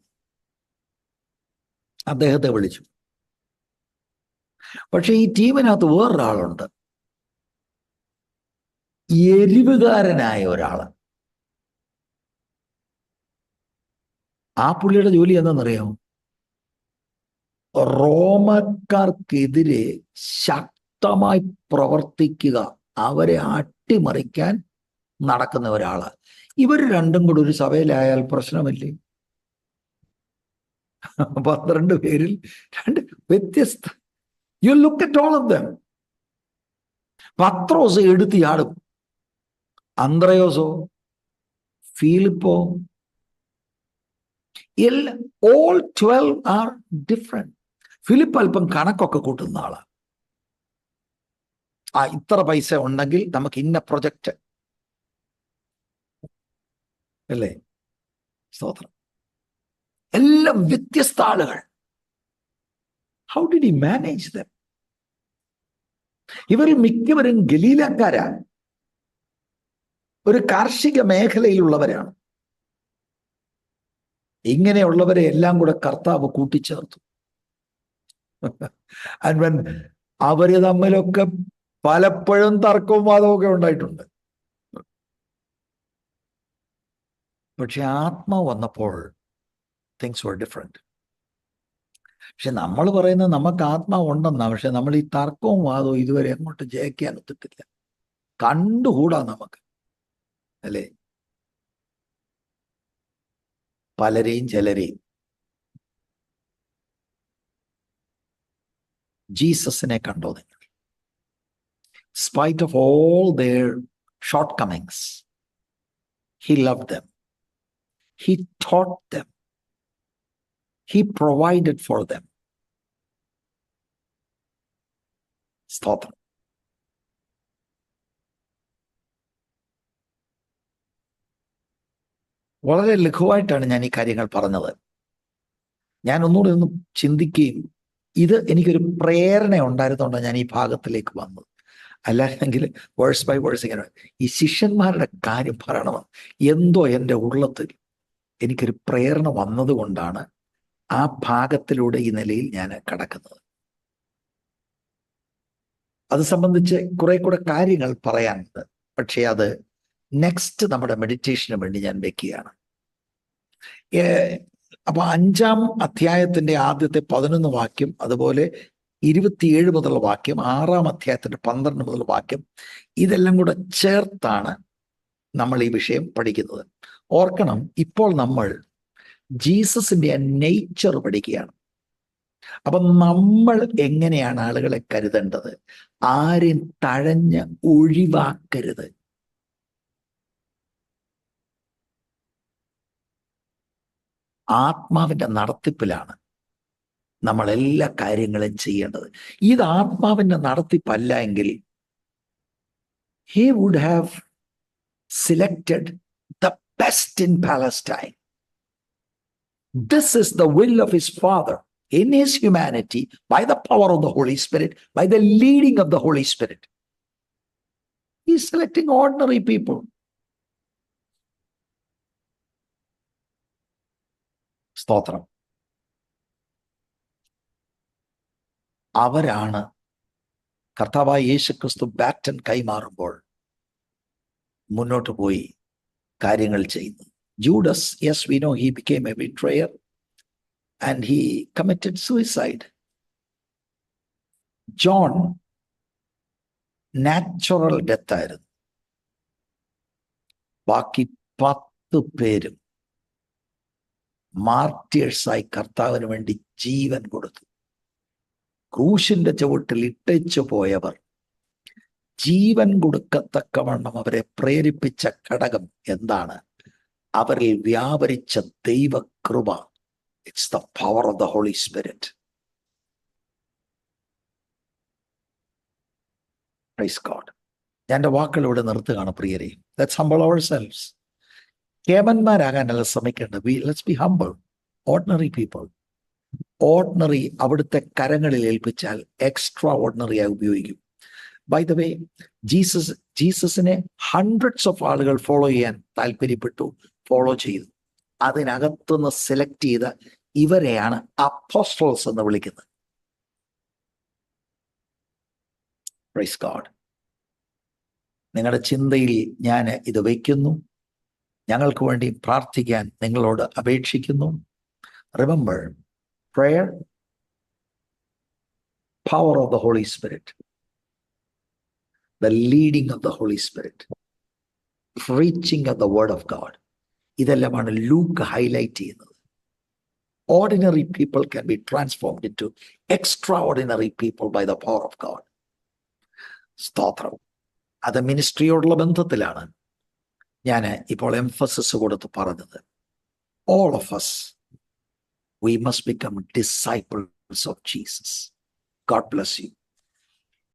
അദ്ദേഹത്തെ വിളിച്ചു. പക്ഷെ ഈ ടീമിനകത്ത് വേറൊരാളുണ്ട്, എരിവുകാരനായ ഒരാള്. ആ പുള്ളിയുടെ ജോലി എന്താണെന്നറിയാമോ? റോമക്കാർക്കെതിരെ ശക്തമായി പ്രവർത്തിക്കുക, അവരെ അട്ടിമറിക്കാൻ നടക്കുന്ന ഒരാള്. ഇവർ രണ്ടും കൂടെ ഒരു സഭയിലായാൽ പ്രശ്നമില്ലേ? 12 പേരിൽ 2 വ്യത്യസ്ത. You look at all of them. Pathros എടുത്തിയാടും. അന്ത്രയോസോ, ഫിലിപ്പോ, all 12 are different. ഫിലിപ്പ് അല്പം കണക്കൊക്കെ കൂട്ടുന്ന ആളാ. ഇത്ര പൈസ ഉണ്ടെങ്കിൽ നമുക്ക് ഇന്ന പ്രൊജക്റ്റ് അല്ലേ? സ്തോത്രം. എല്ലാം വ്യത്യസ്ത ആളുകൾ. How did he manage dum? ഇവർ മിക്കവരും ഗലീലക്കാരാണ്, ഒരു കാർഷിക മേഖലയിലുള്ളവരാണ്. ഇങ്ങനെയുള്ളവരെ എല്ലാം കൂടെ കർത്താവ് കൂട്ടിച്ചേർത്തു. അവര് തമ്മിലൊക്കെ പലപ്പോഴും തർക്കവും വാദവും ഉണ്ടായിട്ടുണ്ട്. പക്ഷെ ആത്മാവ് വന്നപ്പോൾ തിങ്സ് വർ ഡിഫറെന്റ്. പക്ഷെ നമ്മൾ പറയുന്നത് നമുക്ക് ആത്മാവ് ഉണ്ടെന്നാ. പക്ഷെ നമ്മൾ ഈ തർക്കവും വാദവും ഇതുവരെ അങ്ങോട്ട് ജയിക്കാൻ ഒത്തിട്ടില്ല. കണ്ടുകൂടാ നമുക്ക്, അല്ലേ? പലരെയും ചിലരെയും. ജീസസിനെ കണ്ടോ നിങ്ങൾ? Spite of all their shortcomings, he loved them, he taught them, he provided for them. സ്തോത്രം. വളരെ ലഘുവായിട്ടാണ് ഞാൻ ഈ കാര്യങ്ങൾ പറഞ്ഞത്. ഞാൻ ഒന്നുകൂടി ഒന്ന് ചിന്തിക്കുകയും, ഇത് എനിക്കൊരു പ്രേരണ ഉണ്ടായിരുന്നതുകൊണ്ടാണ് ഞാൻ ഈ ഭാഗത്തിലേക്ക് വന്നത്. അല്ലായിരുന്നെങ്കിൽ വേഴ്സ് ബൈ വേഴ്സ് ഇങ്ങനെ ഈ ശിഷ്യന്മാരുടെ കാര്യം പറയണമെന്ന് എന്തോ എൻ്റെ ഉള്ളത്തിൽ എനിക്കൊരു പ്രേരണ വന്നതുകൊണ്ടാണ് ആ ഭാഗത്തിലൂടെ ഈ നിലയിൽ ഞാൻ കടക്കുന്നത്. അത് സംബന്ധിച്ച് കുറെ കൂടെ കാര്യങ്ങൾ പറയാനുണ്ട്. പക്ഷേ അത് നെക്സ്റ്റ് നമ്മുടെ മെഡിറ്റേഷന് വേണ്ടി ഞാൻ വെക്കുകയാണ്. അപ്പൊ 5-ാം അധ്യായത്തിന്റെ ആദ്യത്തെ 11 വാക്യം, അതുപോലെ 27 മുതലുള്ള വാക്യം, 6-ാം അധ്യായത്തിന്റെ 12 മുതലുള്ള വാക്യം, ഇതെല്ലാം കൂടെ ചേർത്താണ് നമ്മൾ ഈ വിഷയം പഠിക്കുന്നത്. ഓർക്കണം, ഇപ്പോൾ നമ്മൾ ജീസസിന്റെ നേച്ചർ പഠിക്കുകയാണ്. അപ്പൊ നമ്മൾ എങ്ങനെയാണ് ആളുകളെ കരുതേണ്ടത്? ആരെയും തഴഞ്ഞ് ഒഴിവാക്കരുത്. ആത്മാവിന്റെ നടത്തിപ്പിലാണ് നമ്മൾ എല്ലാ കാര്യങ്ങളും ചെയ്യേണ്ടത്. ഇത് ആത്മാവിന്റെ നടത്തിപ്പല്ല എങ്കിൽ he would have selected the best in Palestine. This is the will of his Father in his humanity, by the power of the Holy Spirit, by the leading of the Holy Spirit. He is selecting ordinary people. സ്തോത്രം. അവരാണ് കർത്താവായ യേശുക്രിസ്തു batten കൈമാറുമ്പോൾ മുന്നോട്ട് പോയി കാര്യങ്ങൾ ചെയ്യുന്നു. Judas, yes, we know he became a betrayer and he committed suicide. John natural death ആയിരുന്നു. ബാക്കി 10 പേരും മാർട്ടിയേഴ്സായി കർത്താവിന് വേണ്ടി ജീവൻ കൊടുത്തു. ക്രൂശിന്റെ ചുവട്ടിൽ ഇട്ടേച്ചു പോയവർ ജീവൻ കൊടുക്കത്തക്കവണ്ണം അവരെ പ്രേരിപ്പിച്ച ഘടകം എന്താണ്? അവരിൽ വ്യാപരിച്ച ദൈവകൃപ. It's the power of the Holy Spirit. Praise God. ഞാൻ എൻ്റെ വാക്കുകൾ ഇവിടെ നിർത്തുകയാണ് പ്രിയരെ. Let's humble ourselves. കേമന്മാരാകാനല്ല ശ്രമിക്കേണ്ടത്. Let's be humble, ordinary people. Ordinary അവിടുത്തെ ഏൽപ്പിച്ചാൽ എക്സ്ട്രാ ഓർഡിനറി ആയി ഉപയോഗിക്കും. ബൈ ദ വേ, ജീസസിനെ ഹൺഡ്രഡ്സ് ഓഫ് ആളുകൾ ഫോളോ ചെയ്യാൻ താല്പര്യപ്പെട്ടു, ഫോളോ ചെയ്തു. അതിനകത്തുനിന്ന് സെലക്ട് ചെയ്ത ഇവരെയാണ് അപ്പോസ്റ്റൽസ് എന്ന് വിളിക്കുന്നത്. Praise God. നിങ്ങളുടെ ചിന്തയിൽ ഞാൻ ഇത് വയ്ക്കുന്നു. ഞങ്ങൾക്ക് വേണ്ടി പ്രാർത്ഥിക്കാൻ നിങ്ങളോട് അപേക്ഷിക്കുന്നു. Remember, prayer, power of the Holy Spirit, the leading of the Holy Spirit, preaching of the word of God. ഇതെല്ലാമാണ് ലൂക്ക് ഹൈലൈറ്റ് ചെയ്യുന്നത്. Ordinary people can be transformed into extraordinary people by the power of God. സ്തോത്രം. അത് മിനിസ്ട്രിയോടുള്ള ബന്ധത്തിലാണ് ഞാൻ ഇപ്പോൾ emphasis കൊടുത്ത് പറഞ്ഞത്. All of us, we must become disciples of Jesus. God bless you.